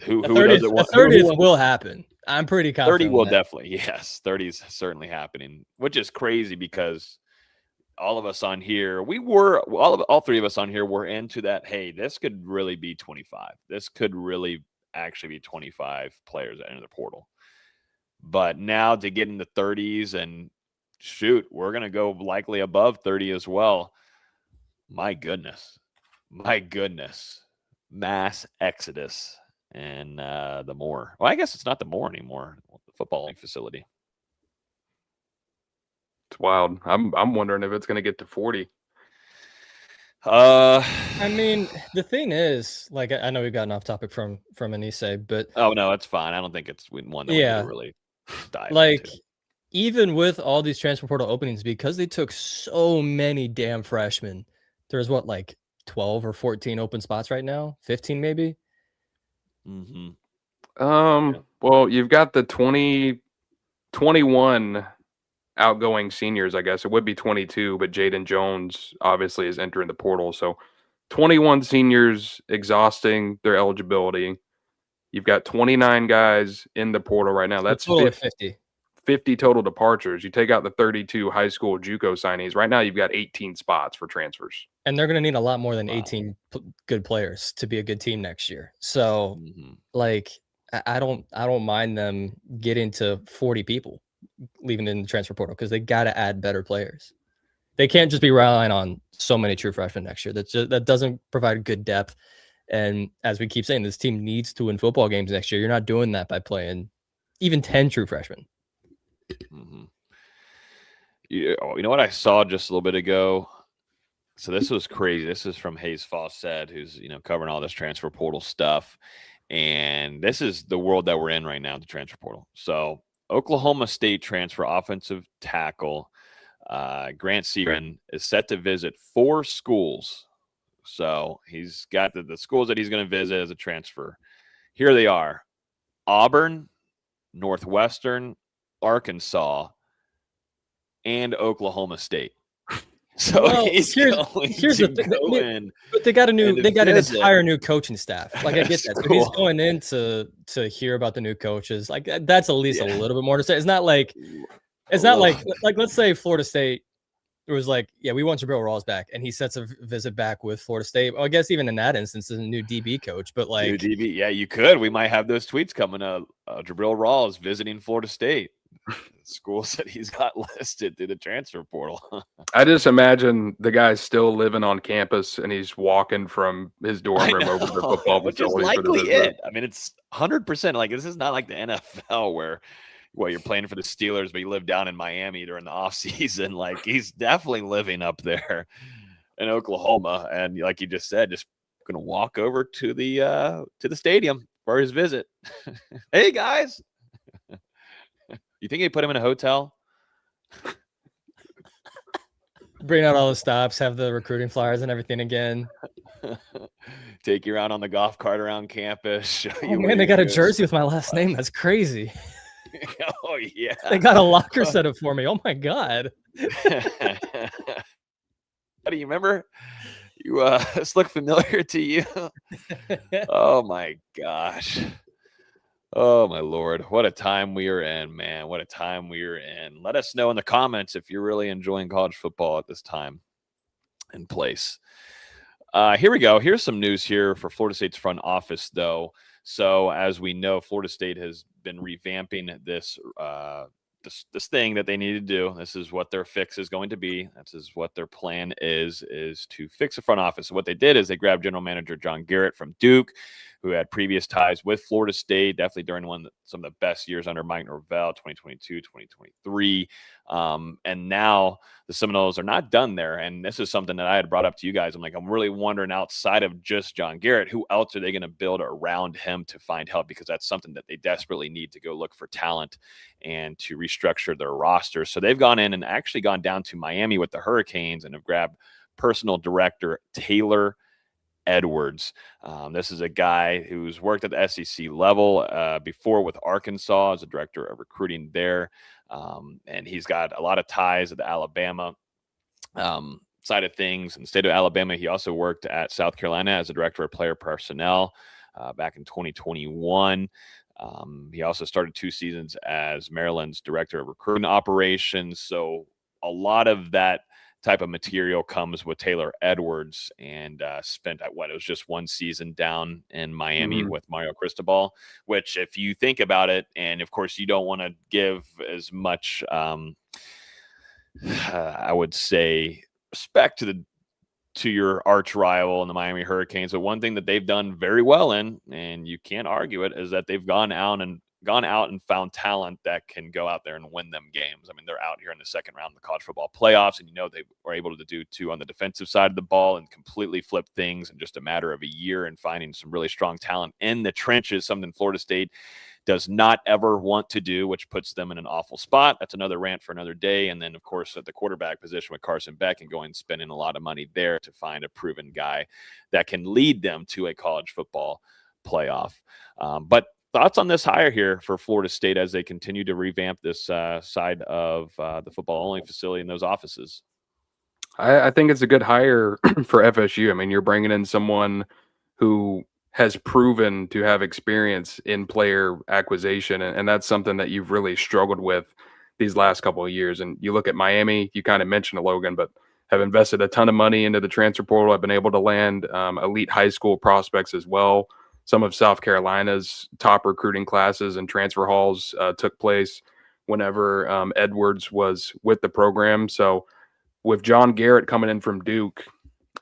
who does it want? 30th will happen. I'm pretty confident. 30 will definitely, yes. 30 is certainly happening, which is crazy because all of us on here, all 3 of us on here were into that. Hey, this could really be 25. This could really actually be 25 players that enter the portal. But now to get in the 30s, and shoot, we're going to go likely above 30 as well. My goodness. Mass exodus. And the Moore. Well, I guess it's not the Moore anymore. The football facility. It's wild. I'm wondering if it's going to get to 40. I mean, the thing is, like, I know we've gotten off topic from Anise, but no, it's fine. I don't think it's one that we really dive into. Even with all these transfer portal openings, because they took so many damn freshmen, there's 12 or 14 open spots right now, 15 maybe. Mm-hmm. Well, you've got the 21 outgoing seniors, I guess. It would be 22, but Jaden Jones obviously is entering the portal. So 21 seniors exhausting their eligibility. You've got 29 guys in the portal right now. That's 50 total departures. You take out the 32 high school JUCO signees. Right now, you've got 18 spots for transfers. And they're going to need a lot more than 18 good players to be a good team next year. So, I don't mind them getting to 40 people leaving in the transfer portal, because they got to add better players. They can't just be relying on so many true freshmen next year. That doesn't provide good depth. And as we keep saying, this team needs to win football games next year. You're not doing that by playing even 10 true freshmen. Mm-hmm. You know what I saw just a little bit ago? So this was crazy. This is from Hayes Fawcett, who's covering all this transfer portal stuff. And this is the world that we're in right now, the transfer portal. So Oklahoma State transfer offensive tackle Grant Searan is set to visit 4 schools. So he's got the schools that he's going to visit as a transfer. Here they are: Auburn, Northwestern, Arkansas, and Oklahoma State. So here's the thing. But they got an entire new coaching staff. Like, I get that. So he's going in to hear about the new coaches. Like, that's at least a little bit more to say. It's not like let's say Florida State it was like, yeah, we want Jabril Rawls back, and he sets a visit back with Florida State. Well, I guess even in that instance, is a new DB coach, but like new DB, yeah, you could. We might have those tweets coming up. Jabril Rawls visiting Florida State. Schools that he's got listed through the transfer portal. I just imagine the guy's still living on campus and he's walking from his dorm room over to the football which is facility. likely it. I mean, it's 100%. Like, this is not like the NFL where you're playing for the Steelers, but you live down in Miami during the off season. Like, he's definitely living up there in Oklahoma, and like you just said, just going to walk over to the stadium for his visit. Hey guys. You think they put him in a hotel? Bring out all the stops, have the recruiting flyers and everything again. Take you around on the golf cart around campus. Oh man, they got a jersey with my last name. That's crazy. Oh yeah. They got a locker set up for me. Oh my God. Do you remember? This look familiar to you? Oh my gosh. Oh, my Lord. What a time we are in, man. What a time we are in. Let us know in the comments if you're really enjoying college football at this time and place. Here we go. Here's some news here for Florida State's front office, though. So, as we know, Florida State has been revamping this thing that they need to do. This is what their fix is going to be. This is what their plan is to fix the front office. So what they did is they grabbed general manager John Garrett from Duke, who had previous ties with Florida State, definitely during some of the best years under Mike Norvell, 2022, 2023. And now the Seminoles are not done there. And this is something that I had brought up to you guys. I'm really wondering, outside of just John Garrett, who else are they going to build around him to find help? Because that's something that they desperately need to go look for talent and to restructure their roster. So they've gone in and actually gone down to Miami with the Hurricanes and have grabbed personal director Taylor Edwards. This is a guy who's worked at the SEC level before with Arkansas as a director of recruiting there. And he's got a lot of ties at the Alabama side of things. In the state of Alabama, he also worked at South Carolina as a director of player personnel back in 2021. He also started 2 seasons as Maryland's director of recruiting operations. So a lot of that type of material comes with Taylor Edwards, and spent it was just 1 season down in Miami with Mario Cristobal, which, if you think about it, and of course you don't want to give as much I would say respect to your arch rival in the Miami Hurricanes, but one thing that they've done very well in, and you can't argue it, is that they've gone out and found talent that can go out there and win them games. I mean, they're out here in the second round of the college football playoffs, and they were able to do 2 on the defensive side of the ball and completely flip things in just a matter of a year, and finding some really strong talent in the trenches, something Florida State does not ever want to do, which puts them in an awful spot. That's another rant for another day. And then, of course, at the quarterback position with Carson Beck, and going spending a lot of money there to find a proven guy that can lead them to a college football playoff. But thoughts on this hire here for Florida State as they continue to revamp this side of the football-only facility in those offices? I think it's a good hire for FSU. I mean, you're bringing in someone who has proven to have experience in player acquisition, and that's something that you've really struggled with these last couple of years. And you look at Miami, you kind of mentioned Logan, but have invested a ton of money into the transfer portal. I've been able to land elite high school prospects as well. Some of South Carolina's top recruiting classes and transfer halls took place whenever Edwards was with the program. So with John Garrett coming in from Duke,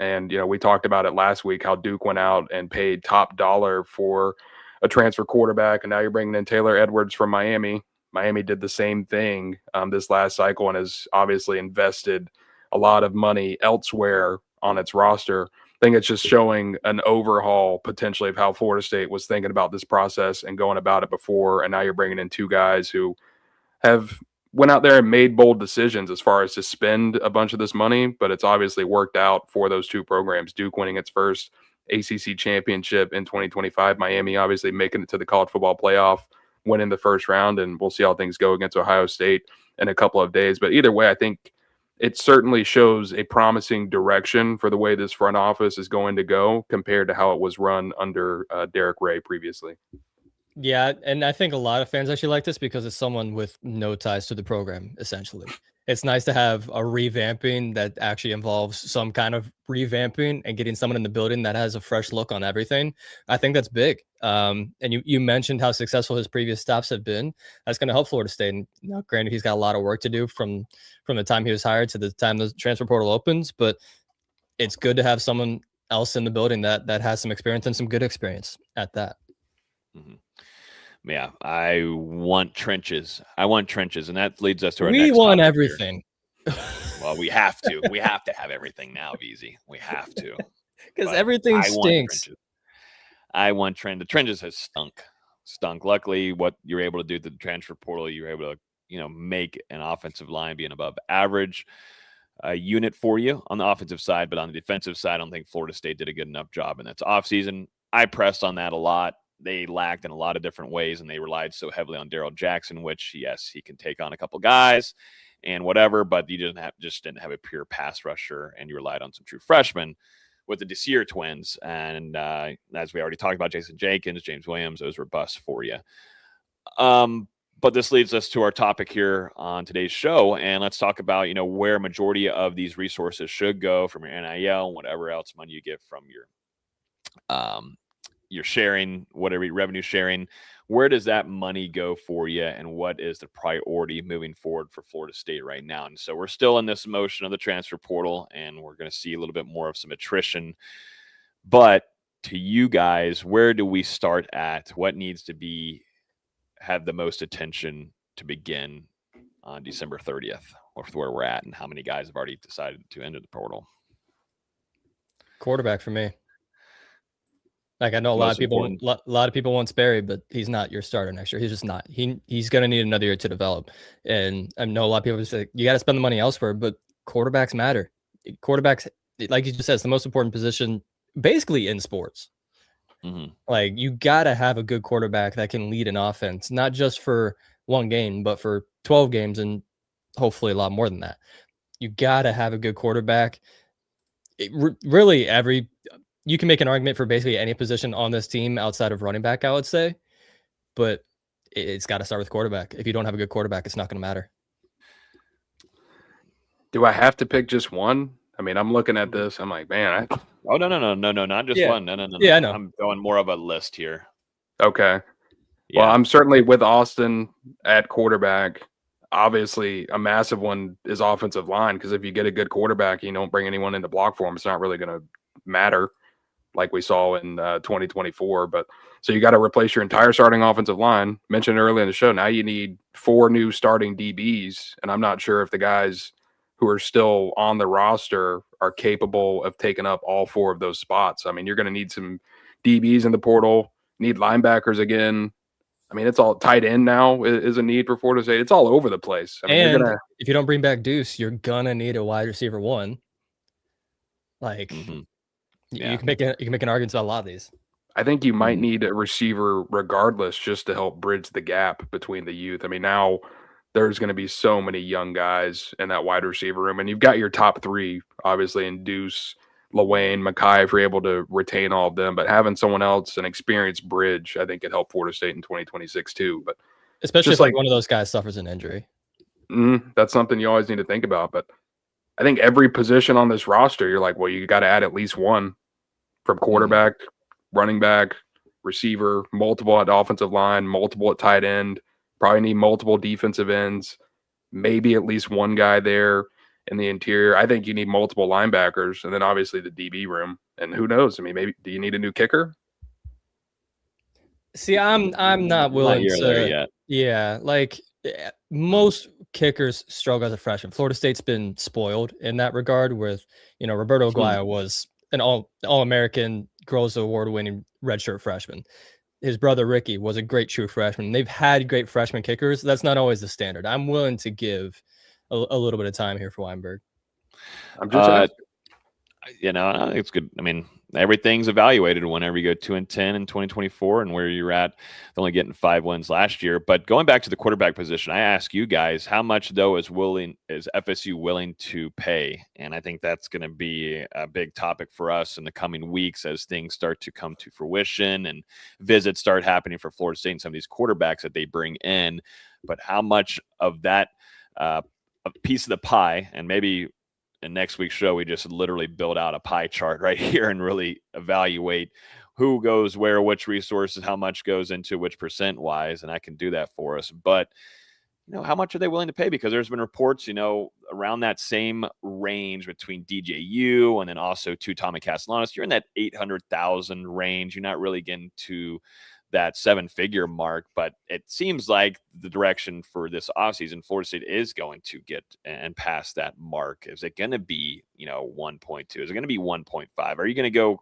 and we talked about it last week, how Duke went out and paid top dollar for a transfer quarterback, and now you're bringing in Taylor Edwards from Miami. Miami did the same thing this last cycle and has obviously invested a lot of money elsewhere on its roster. I think it's just showing an overhaul potentially of how Florida State was thinking about this process and going about it before. And now you're bringing in 2 guys who have went out there and made bold decisions as far as to spend a bunch of this money, but it's obviously worked out for those 2 programs. Duke winning its first ACC championship in 2025. Miami obviously making it to the college football playoff, winning the first round, and we'll see how things go against Ohio State in a couple of days. But either way, I think it certainly shows a promising direction for the way this front office is going to go compared to how it was run under Derek Ray previously. Yeah, and I think a lot of fans actually like this because it's someone with no ties to the program, essentially. It's nice to have a revamping that actually involves some kind of revamping and getting someone in the building that has a fresh look on everything. I think that's big. And you mentioned how successful his previous stops have been. That's going to help Florida State. And granted, he's got a lot of work to do from the time he was hired to the time the transfer portal opens. But it's good to have someone else in the building that has some experience and some good experience at that. Mm-hmm. Yeah, I want trenches. And that leads us to our we next want topic everything. Well, we have to. We have to have everything now, VZ. We have to. Because everything stinks. I want trenches. The trenches has stunk. Luckily, what you're able to do to the transfer portal, you're able to, make an offensive line be an above average unit for you on the offensive side. But on the defensive side, I don't think Florida State did a good enough job. And that's offseason. I pressed on that a lot. They lacked in a lot of different ways, and they relied so heavily on Darrell Jackson, which, yes, he can take on a couple guys and whatever, but you just didn't have a pure pass rusher, and you relied on some true freshmen with the Desir twins. And as we already talked about, Jason Jenkins, James Williams, those were busts for you. But this leads us to our topic here on today's show, and let's talk about, where majority of these resources should go from your NIL and whatever else money you get from your sharing, whatever revenue sharing. Where does that money go for you, and what is the priority moving forward for Florida State right now? And so we're still in this motion of the transfer portal, and we're going to see a little bit more of some attrition. But to you guys, where do we start at? What needs to have the most attention to begin on December 30th, or where we're at, and how many guys have already decided to enter the portal? Quarterback for me. Like, I know a lot of people want Sperry, but he's not your starter next year. He's just not. He's going to need another year to develop. And I know a lot of people say you got to spend the money elsewhere, but quarterbacks matter. Quarterbacks, like you just said, it's the most important position basically in sports. Mm-hmm. Like, you got to have a good quarterback that can lead an offense, not just for one game, but for 12 games and hopefully a lot more than that. You got to have a good quarterback. You can make an argument for basically any position on this team outside of running back, I would say, but it's got to start with quarterback. If you don't have a good quarterback, it's not going to matter. Do I have to pick just one? I mean, I'm looking at this. I'm like, man. Oh, no, not just one. No. Yeah, I know. I'm going more of a list here. Okay. Yeah. Well, I'm certainly with Austin at quarterback. Obviously, a massive one is offensive line, because if you get a good quarterback, you don't bring anyone in to block for him, it's not really going to matter, like we saw in 2024. But so you got to replace your entire starting offensive line. Mentioned earlier in the show, now you need 4 new starting DBs, and I'm not sure if the guys who are still on the roster are capable of taking up all 4 of those spots. I mean, you're going to need some DBs in the portal, need linebackers again. I mean, it's all tight end now is a need for Florida State. It's all over the place. I mean, if you don't bring back Deuce, you're going to need a wide receiver 1. Like, mm-hmm. You can make an argument about a lot of these. I think you might need a receiver regardless, just to help bridge the gap between the youth. I mean, now there's going to be so many young guys in that wide receiver room, and you've got your top 3, obviously, in Deuce, Lawayne, Mackay, if you're able to retain all of them. But having someone else, an experienced bridge, I think could help Florida State in 2026 too. But especially if like one of those guys suffers an injury. That's something you always need to think about. But I think every position on this roster, you're like, well, you got to add at least one, from quarterback, running back, receiver, multiple at offensive line, multiple at tight end, probably need multiple defensive ends, maybe at least one guy there in the interior. I think you need multiple linebackers, and then obviously the DB room. And who knows? I mean, maybe do you need a new kicker? See, I'm not willing to. There yet. Yeah, like most kickers struggle as a freshman. Florida State's been spoiled in that regard. With Roberto Aguayo was an All-American, Groves Award-winning redshirt freshman. His brother Ricky was a great true freshman. They've had great freshman kickers. That's not always the standard. I'm willing to give a little bit of time here for Weinberg. I'm just I think it's good. I mean, everything's evaluated whenever you go 2-10 in 2024 and where you're at. Only getting 5 wins last year. But going back to the quarterback position, I ask you guys, how much though is FSU willing to pay? And I think that's going to be a big topic for us in the coming weeks as things start to come to fruition and visits start happening for Florida State and some of these quarterbacks that they bring in. But how much of that a piece of the pie, and maybe in next week's show, we just literally build out a pie chart right here and really evaluate who goes where, which resources, how much goes into which percent wise, and I can do that for us. But how much are they willing to pay? Because there's been reports, around that same range between DJU and then also to Tommy Castellanos. You're in that 800,000 range. You're not really getting to that 7-figure mark, but it seems like the direction for this offseason, Florida State is going to get and pass that mark. Is it going to be, 1.2? Is it going to be 1.5? Are you going to go,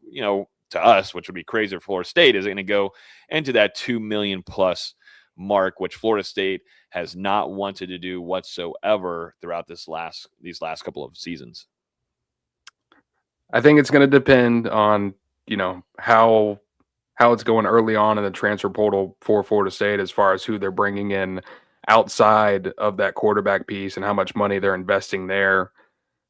to us, which would be crazy for Florida State? Is it going to go into that 2 million plus mark, which Florida State has not wanted to do whatsoever throughout these last couple of seasons? I think it's going to depend on, how it's going early on in the transfer portal for Florida State as far as who they're bringing in outside of that quarterback piece and how much money they're investing there.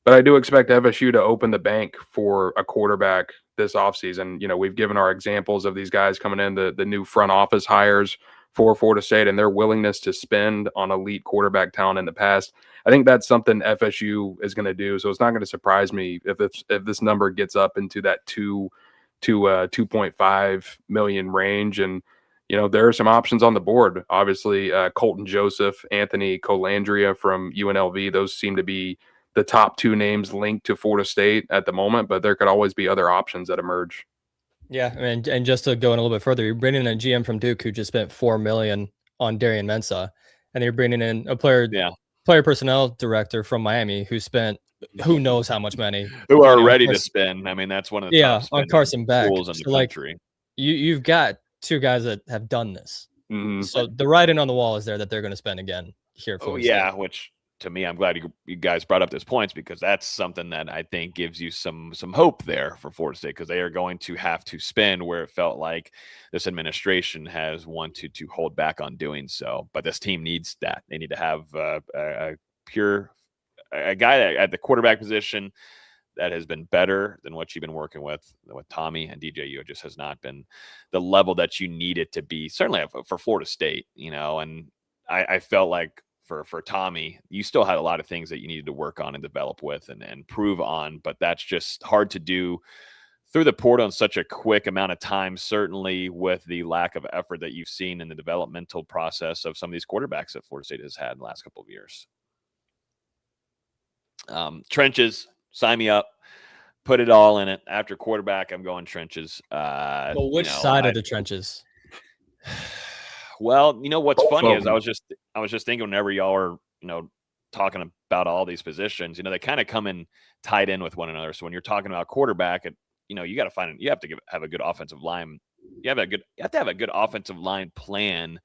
But I do expect FSU to open the bank for a quarterback this offseason. We've given our examples of these guys coming in, the new front office hires for Florida State and their willingness to spend on elite quarterback talent in the past. I think that's something FSU is going to do. So it's not going to surprise me if this number gets up into that 2.5 million range. And, there are some options on the board. Obviously, Colton Joseph, Anthony Colandrea from UNLV. Those seem to be the top two names linked to Florida State at the moment, but there could always be other options that emerge. Yeah, and just to go in a little bit further, you're bringing in a GM from Duke who just spent $4 million on Darian Mensah, and you're bringing in a player personnel director from Miami who spent who knows how much money. Who are ready to spend. I mean, that's one of the top on Carson Beck schools in the country. You've got two guys that have done this, so the writing on the wall is there that they're going to spend again here. Which to me, I'm glad you guys brought up those points, because that's something that I think gives you some hope there for Florida State, because they are going to have to spend where it felt like this administration has wanted to hold back on doing so. But this team needs that. They need to have a guy at the quarterback position that has been better than what you've been working with Tommy and DJU. It just has not been the level that you need it to be, certainly for Florida State, and I felt like for Tommy, you still had a lot of things that you needed to work on and develop with and prove on, but that's just hard to do through the portal in such a quick amount of time, certainly with the lack of effort that you've seen in the developmental process of some of these quarterbacks that Florida State has had in the last couple of years. Trenches, sign me up, put it all in it. After quarterback, I'm going trenches. Well, which side of the trenches? Well, what's funny is I was just thinking whenever y'all are, talking about all these positions, they kind of come in tied in with one another. So when you're talking about quarterback, you have to have a good offensive line. You have to have a good offensive line plan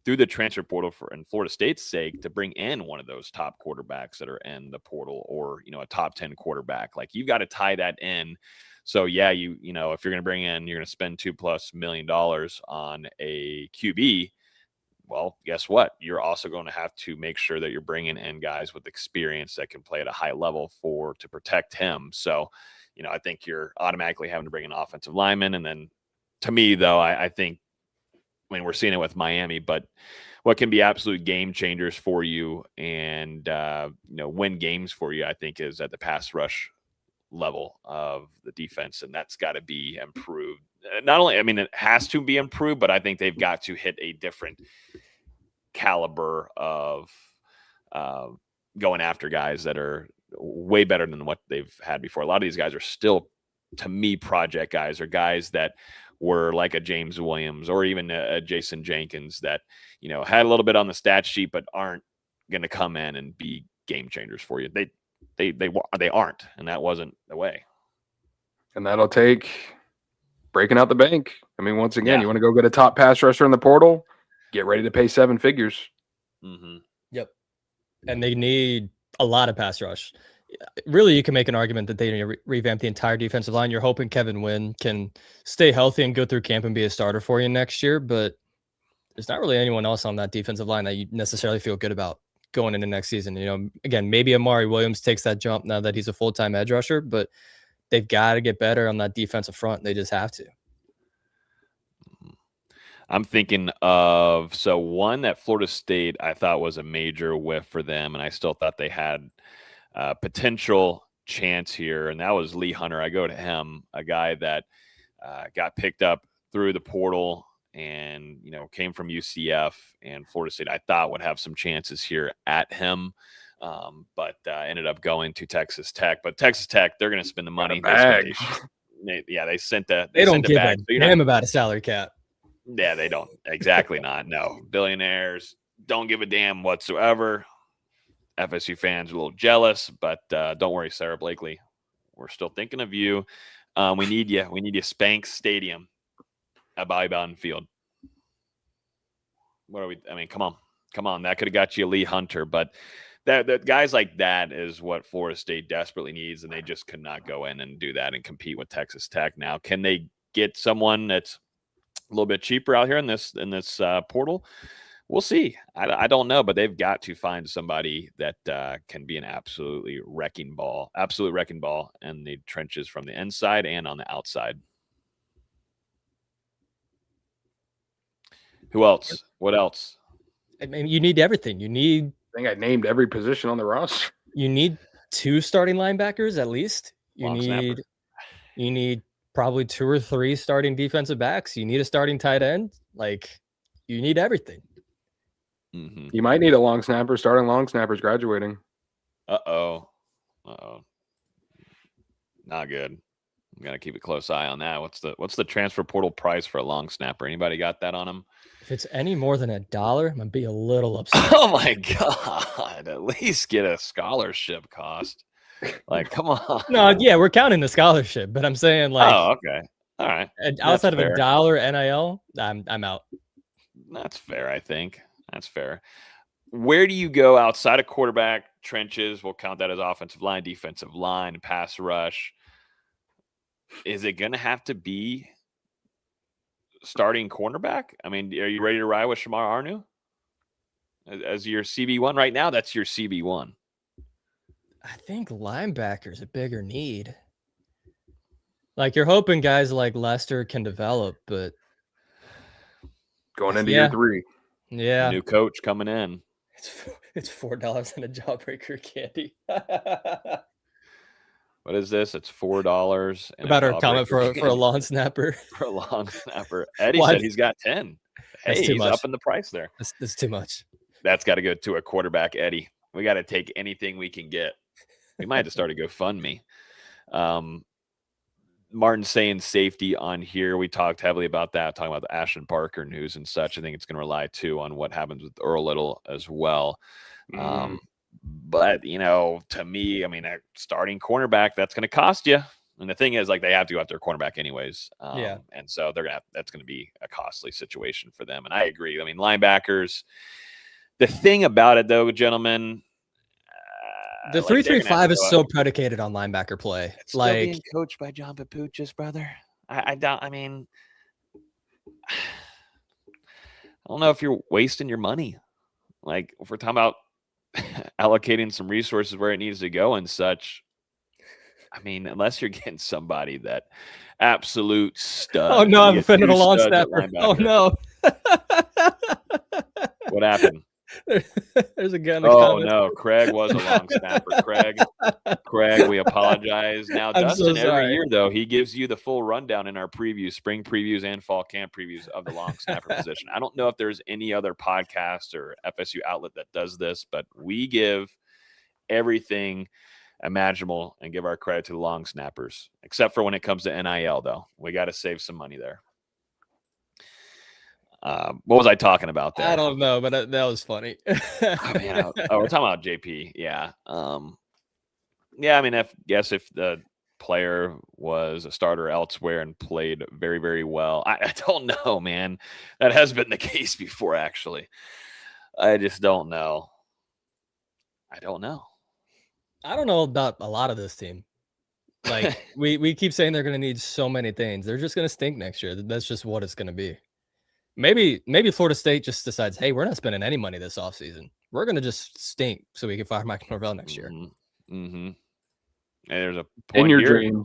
through the transfer portal in Florida State's sake to bring in one of those top quarterbacks that are in the portal, or, a top 10 quarterback. Like, you've got to tie that in. So yeah, if you're going to bring in, you're going to spend $2+ million on a QB. Well, guess what? You're also going to have to make sure that you're bringing in guys with experience that can play at a high level to protect him. So, I think you're automatically having to bring in offensive linemen. And then to me, though, I think, we're seeing it with Miami, but what can be absolute game changers for you and, win games for you, I think, is at the pass rush level of the defense. And that's got to be improved. Not only, it has to be improved, but I think they've got to hit a different caliber of going after guys that are way better than what they've had before. A lot of these guys are still, to me, project guys, or guys that were like a James Williams or even a Jason Jenkins that, had a little bit on the stat sheet, but aren't going to come in and be game changers for you. They aren't, and that wasn't the way. And that'll take breaking out the bank. Once again, you want to go get a top pass rusher in the portal, get ready to pay 7 figures. Mm-hmm. Yep. And they need a lot of pass rush. Really, you can make an argument that they need to revamp the entire defensive line. You're hoping Kevin Wynn can stay healthy and go through camp and be a starter for you next year, but there's not really anyone else on that defensive line that you necessarily feel good about going into next season. Again, maybe Amari Williams takes that jump now that he's a full-time edge rusher, but they've got to get better on that defensive front. They just have to. I'm thinking of one that Florida State I thought was a major whiff for them, and I still thought they had potential chance here, and that was Lee Hunter. I go to him, a guy that got picked up through the portal and came from UCF and Florida State. I thought would have some chances here at him, but ended up going to Texas Tech. But Texas Tech, they're going to spend the money. They sent the. They don't give a damn about a salary cap. Yeah, they don't. Exactly not. No. Billionaires don't give a damn whatsoever. FSU fans are a little jealous, but don't worry, Sarah Blakely. We're still thinking of you. We need you. We need you. Spanx Stadium at Bobby Bowden Field. What are we? I mean, come on. That could have got you Lee Hunter, but that guys like that is what Florida State desperately needs, and they just could not go in and do that and compete with Texas Tech. Now, can they get someone that's a little bit cheaper out here in this portal? We'll see. I don't know, but they've got to find somebody that can be an absolute wrecking ball in the trenches from the inside and on the outside. Who else? What else? I mean, you need everything. I think I named every position on the roster. You need 2 starting linebackers at least. You need probably 2 or 3 starting defensive backs. You need a starting tight end. Like, you need everything. Mm-hmm. You might need a long snapper. Starting long snappers graduating. Uh-oh. Not good. I'm gonna keep a close eye on that. What's the transfer portal price for a long snapper? Anybody got that on him? If it's any more than $1, I'm gonna be a little upset. Oh my God! At least get a scholarship cost. Like, come on. No, yeah, we're counting the scholarship, but I'm saying like. Oh, okay. All right. Outside of $1 NIL, I'm out. That's fair. I think that's fair. Where do you go outside of quarterback trenches? We'll count that as offensive line, defensive line, pass rush. Is it going to have to be starting cornerback? I mean, are you ready to ride with Shamar Arnu as your CB1 right now? That's your CB1. I think linebacker's a bigger need. Like, you're hoping guys like Lester can develop, but going into year 3. Yeah. New coach coming in. It's $4 and a jawbreaker candy. What is this? It's $4. About our comment for a long snapper. For a long snapper. Eddie said he's got 10. Hey, he's up in the price there. That's too much. That's got to go to a quarterback, Eddie. We got to take anything we can get. We might have to start a GoFundMe. Martin saying safety on here. We talked heavily about that, talking about the Ashton Barker news and such. I think it's going to rely, too, on what happens with Earl Little as well. But, to me, I mean, a starting cornerback, that's going to cost you. And the thing is, like, they have to go after a cornerback anyways. And so that's going to be a costly situation for them. And I agree. I mean, linebackers, the thing about it, though, gentlemen, the 3-3-5 is so predicated on linebacker play. It's like being coached by John Papuchis, brother. I don't know if you're wasting your money. Like, if we're talking about allocating some resources where it needs to go and such, I mean, unless you're getting somebody that absolute stud. Oh no, I'm offended a long snapper. Oh no. What happened? There's a gun. Oh no, Craig was a long snapper. Craig, we apologize. Now, Dustin, every year though, he gives you the full rundown in our previews, spring previews and fall camp previews of the long snapper position. I don't know if there's any other podcast or FSU outlet that does this, but we give everything imaginable and give our credit to the long snappers, except for when it comes to NIL though. We got to save some money there. What was I talking about there? I don't know, but that was funny. We're talking about JP. Yeah. I mean, if the player was a starter elsewhere and played very, very well, I don't know, man. That has been the case before, actually. I just don't know. I don't know about a lot of this team. Like, we keep saying they're going to need so many things. They're just going to stink next year. That's just what it's going to be. Maybe Florida State just decides, hey, we're not spending any money this offseason. We're going to just stink so we can fire Mike Norvell next year. Mm-hmm. And there's a point in your here. dreams.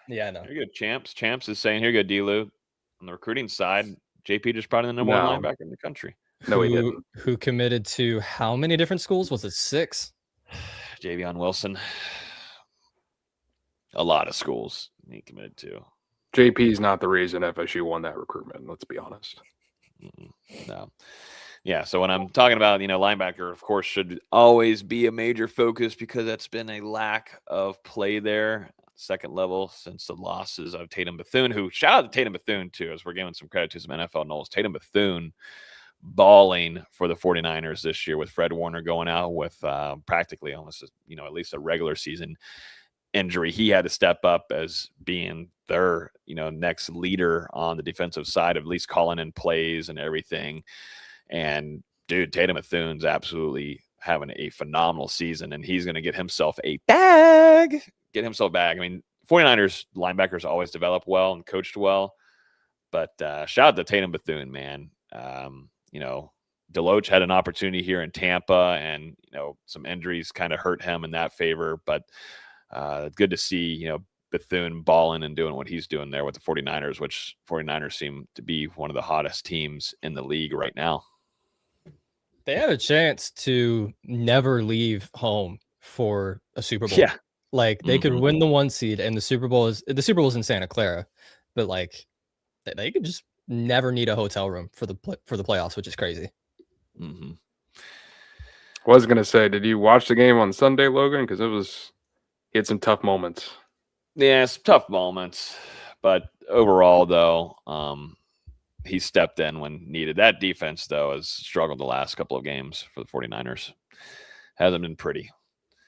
Yeah, I know. Here you go, Champs. Champs is saying, here you go, D-Lou. On the recruiting side, JP just brought in the number one linebacker in the country. No, he didn't. Who committed to how many different schools? Was it 6? Javion Wilson. A lot of schools he committed to. JP is not the reason FSU won that recruitment. Let's be honest. No. Yeah, so when I'm talking about, linebacker, of course, should always be a major focus because that's been a lack of play there. Second level since the losses of Tatum Bethune, who shout out to Tatum Bethune, too, as we're giving some credit to some NFL Noles. Tatum Bethune balling for the 49ers this year with Fred Warner going out with practically almost, at least a regular season injury. He had to step up as being their, next leader on the defensive side, of at least calling in plays and everything. And dude, Tatum Bethune's absolutely having a phenomenal season, and he's going to get himself a bag. I mean, 49ers linebackers always develop well and coached well, but shout out to Tatum Bethune, man. Deloach had an opportunity here in Tampa, and some injuries kind of hurt him in that favor, but good to see Bethune balling and doing what he's doing there with the 49ers, which 49ers seem to be one of the hottest teams in the league right now. They have a chance to never leave home for a Super Bowl. Yeah. Like they could win the 1 seed, and the Super Bowl is in Santa Clara, but like they could just never need a hotel room for the playoffs, which is crazy. I was gonna say, did you watch the game on Sunday, Logan? Because he had some tough moments. Yeah, some tough moments, but overall, though, he stepped in when needed. That defense, though, has struggled the last couple of games for the 49ers. Hasn't been pretty.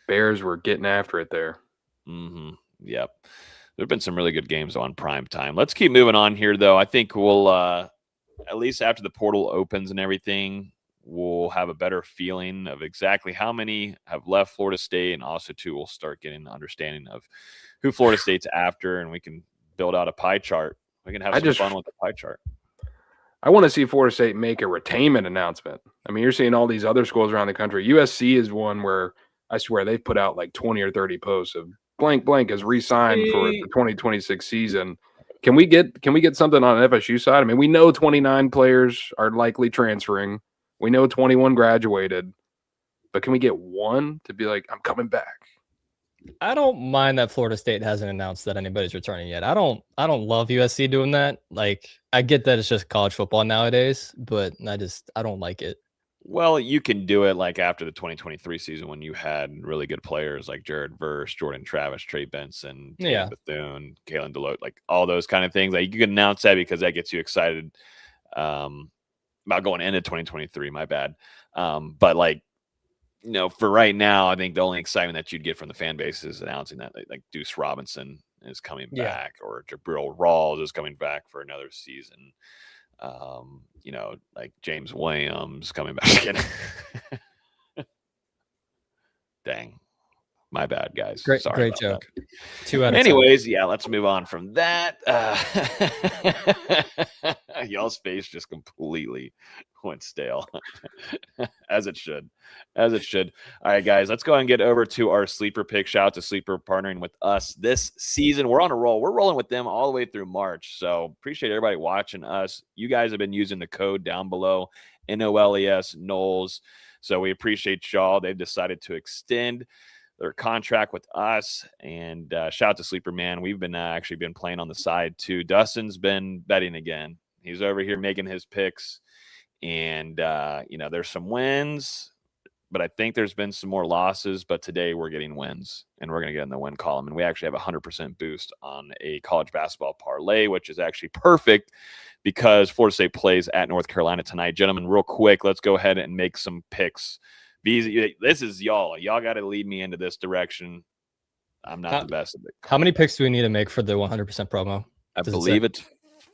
Bears were getting after it there. Yep. There have been some really good games on prime time. Let's keep moving on here, though. I think we'll, at least after the portal opens and everything, we'll have a better feeling of exactly how many have left Florida State, and also, too, we'll start getting an understanding of who Florida State's after, and we can build out a pie chart. We can have some fun with the pie chart. I want to see Florida State make a retainment announcement. I mean, you're seeing all these other schools around the country. USC is one where I swear they've put out like 20 or 30 posts of blank is re-signed for the 2026 season. Can we get something on FSU side? I mean, we know 29 players are likely transferring. We know 21 graduated, but can we get one to be like, I'm coming back? I don't mind that Florida State hasn't announced that anybody's returning yet. I don't love USC doing that. Like, I get that it's just college football nowadays, but I don't like it. Well, you can do it like after the 2023 season when you had really good players like Jared Verse, Jordan Travis, Trey Benson, Bethune, Kalen Deloach, like all those kind of things. Like, you can announce that because that gets you excited about going into 2023. My bad. But like, for right now, I think the only excitement that you'd get from the fan base is announcing that like Deuce Robinson is coming back, or Jabril Rawls is coming back for another season. Like James Williams coming back again. Dang. My bad, guys. Sorry. Great joke. That. 2 out of Anyways, 10. Let's move on from that. Y'all's face just completely went stale. As it should. All right, guys, let's go ahead and get over to our Sleeper pick. Shout out to Sleeper partnering with us this season. We're on a roll. We're rolling with them all the way through March. So appreciate everybody watching us. You guys have been using the code down below, NOLES, Noles. So we appreciate y'all. They've decided to extend their contract with us, and shout out to Sleeper, man. We've been actually been playing on the side too. Dustin's been betting again. He's over here making his picks, and there's some wins, but I think there's been some more losses. But today we're getting wins, and we're going to get in the win column, and we actually have a 100% boost on a college basketball parlay, which is actually perfect because Florida State plays at North Carolina tonight. Gentlemen, real quick, let's go ahead and make some picks. This is y'all. Y'all got to lead me into this direction. I'm not the best at it. How many picks do we need to make for the 100% promo? I believe it's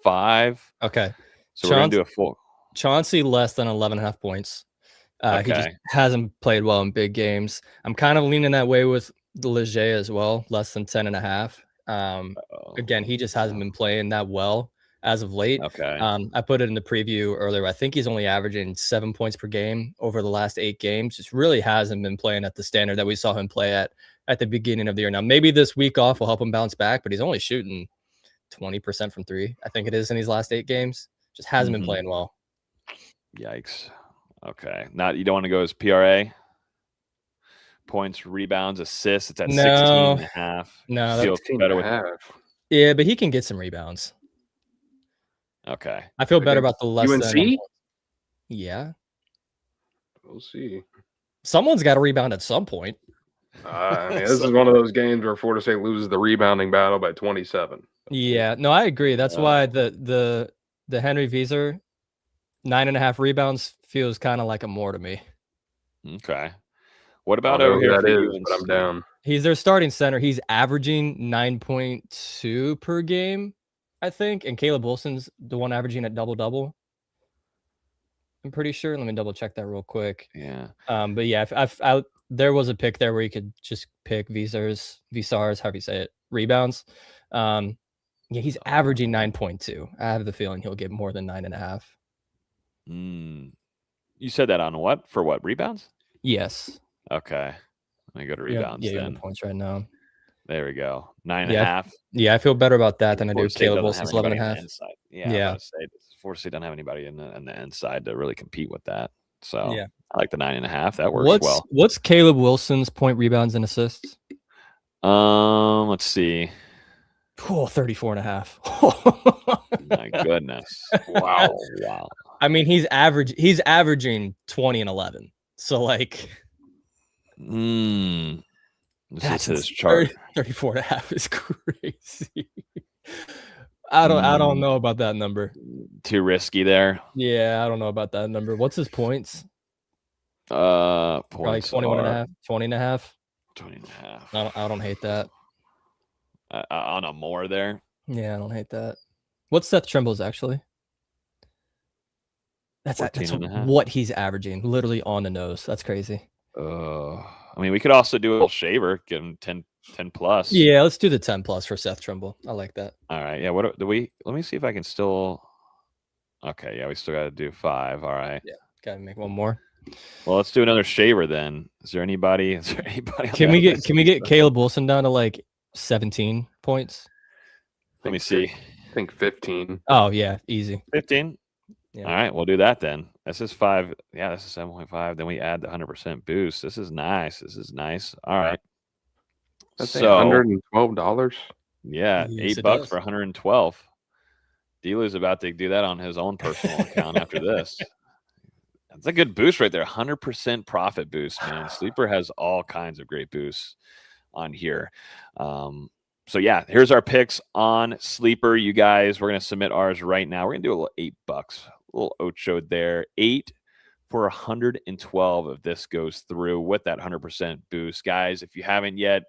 5. Okay. So we're going to do a full. Chauncey less than 11.5 points. Okay. He just hasn't played well in big games. I'm kind of leaning that way with the Leger as well, less than 10.5. Again, he just hasn't been playing that well as of late. Okay. I put it in the preview earlier. I think he's only averaging 7 points per game over the last 8 games. Just really hasn't been playing at the standard that we saw him play at the beginning of the year. Now, maybe this week off will help him bounce back, but he's only shooting 20% from 3. I think it is in these last 8 games. Just hasn't been playing well. Yikes. Okay. You don't want to go as PRA? Points, rebounds, assists. It's at 16.5. No, feels better with half. Yeah, but he can get some rebounds. Okay. I feel better about the less UNC? than. Yeah. We'll see. Someone's got to rebound at some point. I mean, this is one of those games where Florida State loses the rebounding battle by 27. Yeah, no, I agree. That's why the Henry Vieser 9.5 rebounds feels kind of like a more to me. Okay. What about over here for you? But I'm down. He's their starting center. He's averaging 9.2 per game, I think. And Caleb Wilson's the one averaging at double-double. I'm pretty sure. Let me double check that real quick. Yeah. But yeah, there was a pick there where you could just pick Visars, however you say it, rebounds. Yeah, he's averaging 9.2. I have the feeling he'll get more than 9.5. You said that on what? For what? Rebounds? Yes. Okay. Let me go to rebounds then. Points right now. There we go. 9.5. Yeah, I feel better about that than I do Caleb Wilson's 11.5. Yeah. Florida State doesn't have anybody in the inside to really compete with that. So yeah. I like the 9.5. That works well. What's Caleb Wilson's point, rebounds, and assists? Let's see. Oh, 34.5. My goodness. Wow. I mean, he's averaging 20 and 11. So like this that's is his chart. 34.5 is crazy. I don't know about that number. Too risky there. Yeah, I don't know about that number. What's his points? Points like 21.5, 20.5. 20.5. I don't hate that. On a more there. Yeah, I don't hate that. What's Seth Trimble's actually? That's what he's averaging, literally on the nose. That's crazy. I mean, we could also do a little shaver, give him 10 plus. Yeah, let's do the 10 plus for Seth Trimble. I like that. All right. Yeah. What do we? Let me see if I can still. Okay. Yeah, we still got to do 5. All right. Yeah, gotta make one more. Well, let's do another shaver then. Is there anybody? Can we get Caleb Wilson down to like 17 points? Let me see. I think 15. Oh yeah, easy. 15. Yeah. All right, we'll do that then. This is 5. Yeah, this is 7.5. Then we add the 100% boost. This is nice. All right. That's $112. Yeah, yes, $8 for 112. Dealer's about to do that on his own personal account after this. That's a good boost right there. 100% profit boost, man. Sleeper has all kinds of great boosts on here. So yeah, here's our picks on Sleeper. You guys, we're gonna submit ours right now. We're gonna do a little $8, a little ocho there. 8 for 112 if this goes through with that 100% boost, guys. If you haven't yet,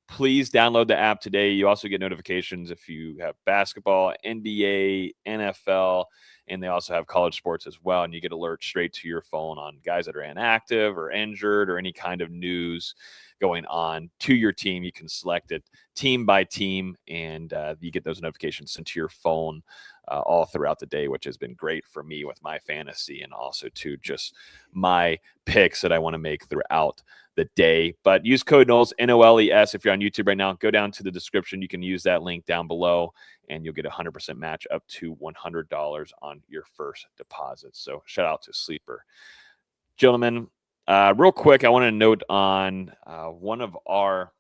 please download the app today. You also get notifications if you have basketball, NBA, NFL, and they also have college sports as well. And you get alerts straight to your phone on guys that are inactive or injured or any kind of news going on to your team. You can select it team by team, and you get those notifications sent to your phone all throughout the day, which has been great for me with my fantasy and also to just my picks that I want to make throughout the day. But use code Noles, NOLES. If you're on YouTube right now, go down to the description. You can use that link down below, and you'll get a 100% match up to $100 on your first deposit. So shout out to Sleeper. Gentlemen, real quick, I want to note on one of our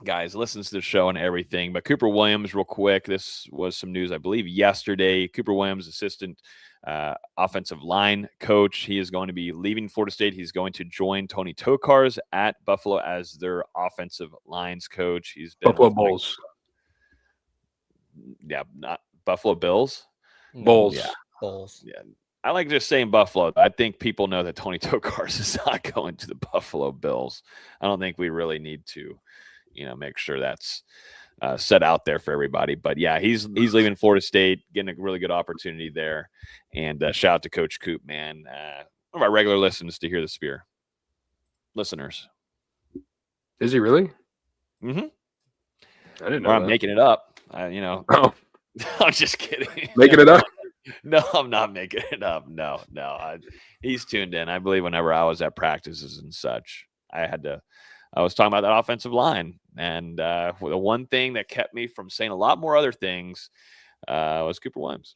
guys listens to the show and everything, but Cooper Williams, real quick, this was some news, I believe, yesterday. Cooper Williams, assistant offensive line coach. He is going to be leaving Florida State. He's going to join Tony Tokarz at Buffalo as their offensive lines coach. He's been Buffalo Bulls. Yeah, not Buffalo Bills. Bulls. Yeah. Bulls. Yeah. I like just saying Buffalo. I think people know that Tony Tokarz is not going to the Buffalo Bills. I don't think we really need to, make sure that's set out there for everybody. But yeah, he's leaving Florida State, getting a really good opportunity there. And shout out to Coach Coop, man. One of our regular listeners to Hear the Spear. Listeners. Is he really? Mm-hmm. I didn't know. I'm making it up. Oh. I'm just kidding. Making it up? No, I'm not making it up. No. He's tuned in. I believe whenever I was at practices and such, I was talking about that offensive line. And the one thing that kept me from saying a lot more other things was Cooper Williams.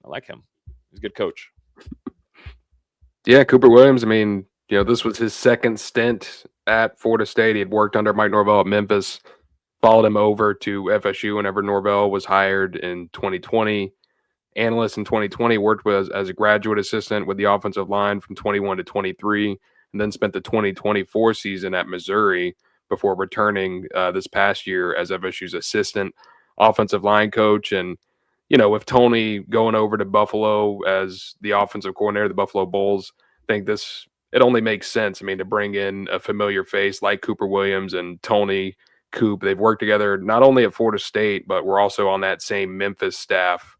I like him. He's a good coach. Yeah, Cooper Williams. I mean, this was his second stint at Florida State. He had worked under Mike Norvell at Memphis, followed him over to FSU whenever Norvell was hired in 2020. Analyst in 2020, worked as a graduate assistant with the offensive line from 21 to 23, and then spent the 2024 season at Missouri before returning this past year as FSU's assistant offensive line coach. And with Tony going over to Buffalo as the offensive coordinator of the Buffalo Bulls, I think it only makes sense. I mean, to bring in a familiar face like Cooper Williams and Tony Coop. They've worked together not only at Florida State, but we're also on that same Memphis staff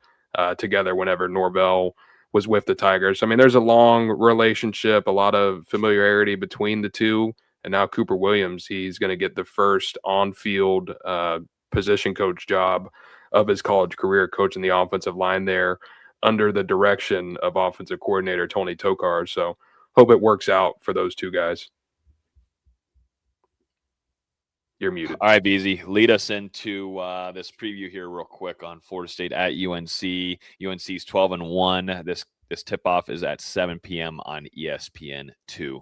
together whenever Norvell was with the Tigers. I mean, there's a long relationship, a lot of familiarity between the two. And now Cooper Williams, he's going to get the first on-field position coach job of his college career, coaching the offensive line there under the direction of offensive coordinator Tony Tokar. So hope it works out for those two guys. You're muted. All right, BZ, lead us into this preview here real quick on Florida State at UNC. UNC's 12-1. This tip-off is at 7 p.m. on ESPN2.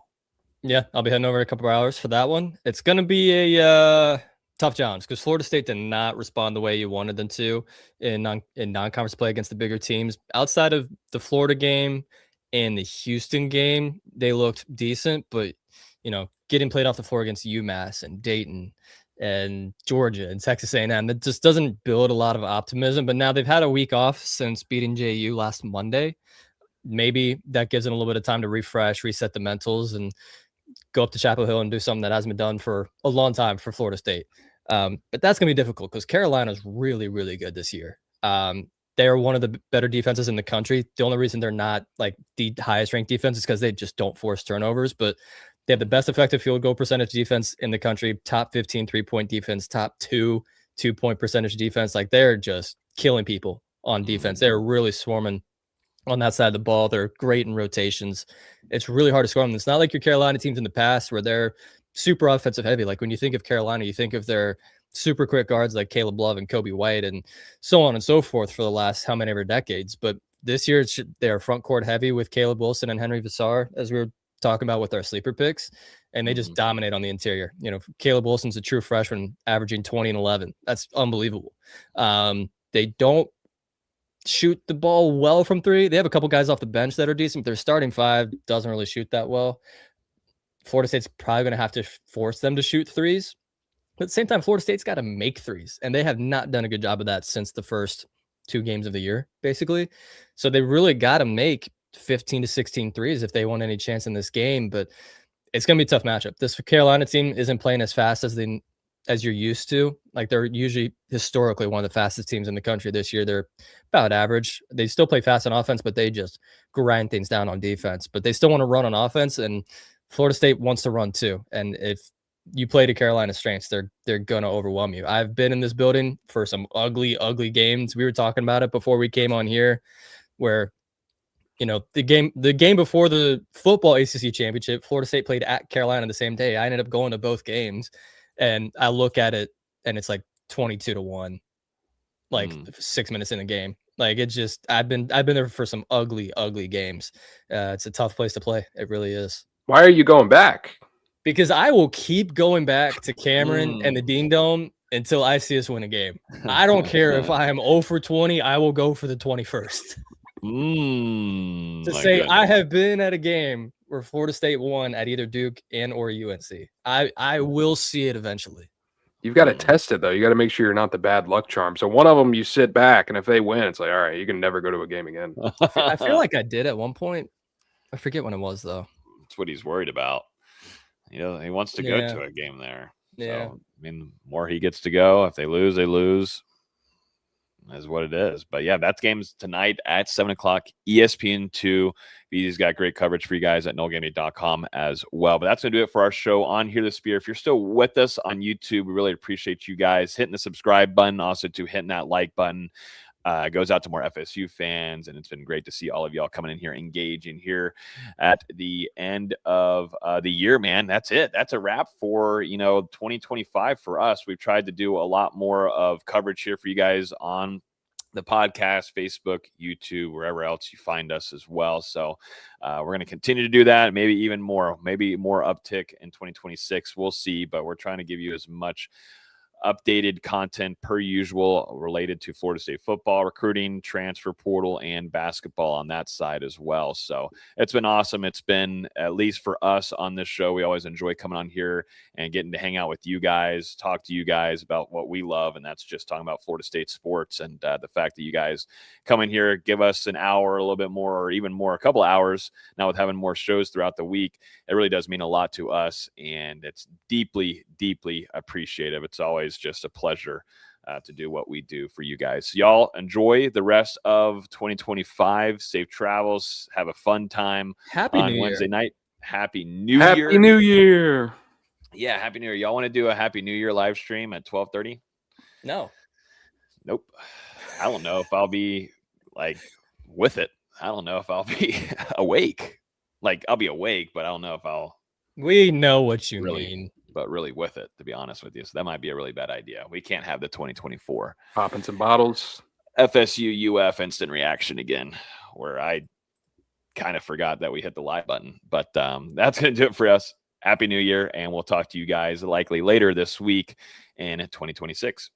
Yeah, I'll be heading over in a couple of hours for that one. It's going to be a tough challenge because Florida State did not respond the way you wanted them to in non-conference play against the bigger teams. Outside of the Florida game and the Houston game, they looked decent, but getting played off the floor against UMass and Dayton and Georgia and Texas A&M, that just doesn't build a lot of optimism. But now they've had a week off since beating JU last Monday. Maybe that gives them a little bit of time to refresh, reset the mentals, and go up to Chapel Hill and do something that hasn't been done for a long time for Florida State. But that's going to be difficult because Carolina's really, really good this year. They are one of the better defenses in the country. The only reason they're not like the highest ranked defense is because they just don't force turnovers, but they have the best effective field goal percentage defense in the country, top 15 3-point defense, top 2-point percentage defense. Like, they're just killing people on defense. They're really swarming on that side of the ball. They're great in rotations. It's really hard to score them. It's not like your Carolina teams in the past where they're super offensive heavy. Like, when you think of Carolina, you think of their super quick guards like Caleb Love and Kobe White and so on and so forth for the last how many ever decades. But this year, they're front court heavy with Caleb Wilson and Henry Vassar, as we were talking about with our sleeper picks, and they just dominate on the interior. Caleb Wilson's a true freshman, averaging 20 and 11. That's unbelievable. They don't shoot the ball well from three. They have a couple guys off the bench that are decent, but their starting five doesn't really shoot that well. Florida State's probably going to have to force them to shoot threes. But at the same time, Florida State's got to make threes, and they have not done a good job of that since the first 2 games of the year, basically. So they really got to make 15 to 16 threes if they want any chance in this game. But it's going to be a tough matchup. This Carolina team isn't playing as fast as you're used to. Like, they're usually historically one of the fastest teams in the country. This year they're about average. They still play fast on offense, but they just grind things down on defense. But they still want to run on offense, and Florida State wants to run too. And if you play to Carolina's strengths, they're going to overwhelm you. I've been in this building for some ugly games. We were talking about it before we came on here, where the game before the football ACC championship, Florida State played at Carolina the same day. I ended up going to both games, and I look at it and it's like 22-1, like 6 minutes in the game. Like, it's just, I've been there for some ugly games. It's a tough place to play. It really is. Why are you going back? Because I will keep going back to Cameron and the Dean Dome until I see us win a game. I don't care if I am 0 for 20. I will go for the 21st. To say goodness. I have been at a game where Florida State won at either Duke or UNC. I will see it eventually. You've got to test it, though. You got to make sure you're not the bad luck charm. So one of them, you sit back, and if they win, it's like, all right, you can never go to a game again. I feel like I did at one point. I forget when it was, though. That's what he's worried about. He wants to go to a game there. Yeah. So, I mean, the more he gets to go, if they lose, they lose. Is what it is. But yeah, that game's tonight at 7 o'clock, ESPN2. He's got great coverage for you guys at NoleGameday.com as well. But that's going to do it for our show on Here the Spear. If you're still with us on YouTube, we really appreciate you guys hitting the subscribe button, also to hitting that like button. It goes out to more FSU fans, and it's been great to see all of y'all coming in here, engaging here at the end of the year, man. That's it. That's a wrap for, 2025 for us. We've tried to do a lot more of coverage here for you guys on the podcast, Facebook, YouTube, wherever else you find us as well. So we're going to continue to do that. Maybe even more, uptick in 2026. We'll see, but we're trying to give you as much updated content per usual related to Florida State football, recruiting, transfer portal, and basketball on that side as well. So it's been awesome. It's been, at least for us on this show, we always enjoy coming on here and getting to hang out with you guys, talk to you guys about what we love, and that's just talking about Florida State sports. And the fact that you guys come in here, give us an hour, a little bit more, or even more, a couple hours now with having more shows throughout the week, it really does mean a lot to us, and it's deeply, deeply appreciative. It's always just a pleasure to do what we do for you guys. So y'all enjoy the rest of 2025. Safe travels. Have a fun time. Happy on New Wednesday Year. night. Happy New Year. Happy New Year. Yeah, Happy New Year. Y'all want to do a Happy New Year live stream at 12:30? No. Nope. I don't know if I'll be like with it. I don't know if I'll be awake. Like I'll be awake, but I don't know if I'll. We know what you really mean. But really with it, to be honest with you. So that might be a really bad idea. We can't have the 2024 popping some bottles. FSU-UNC instant reaction again, where I kind of forgot that we hit the live button. But that's going to do it for us. Happy New Year, and we'll talk to you guys likely later this week in 2026.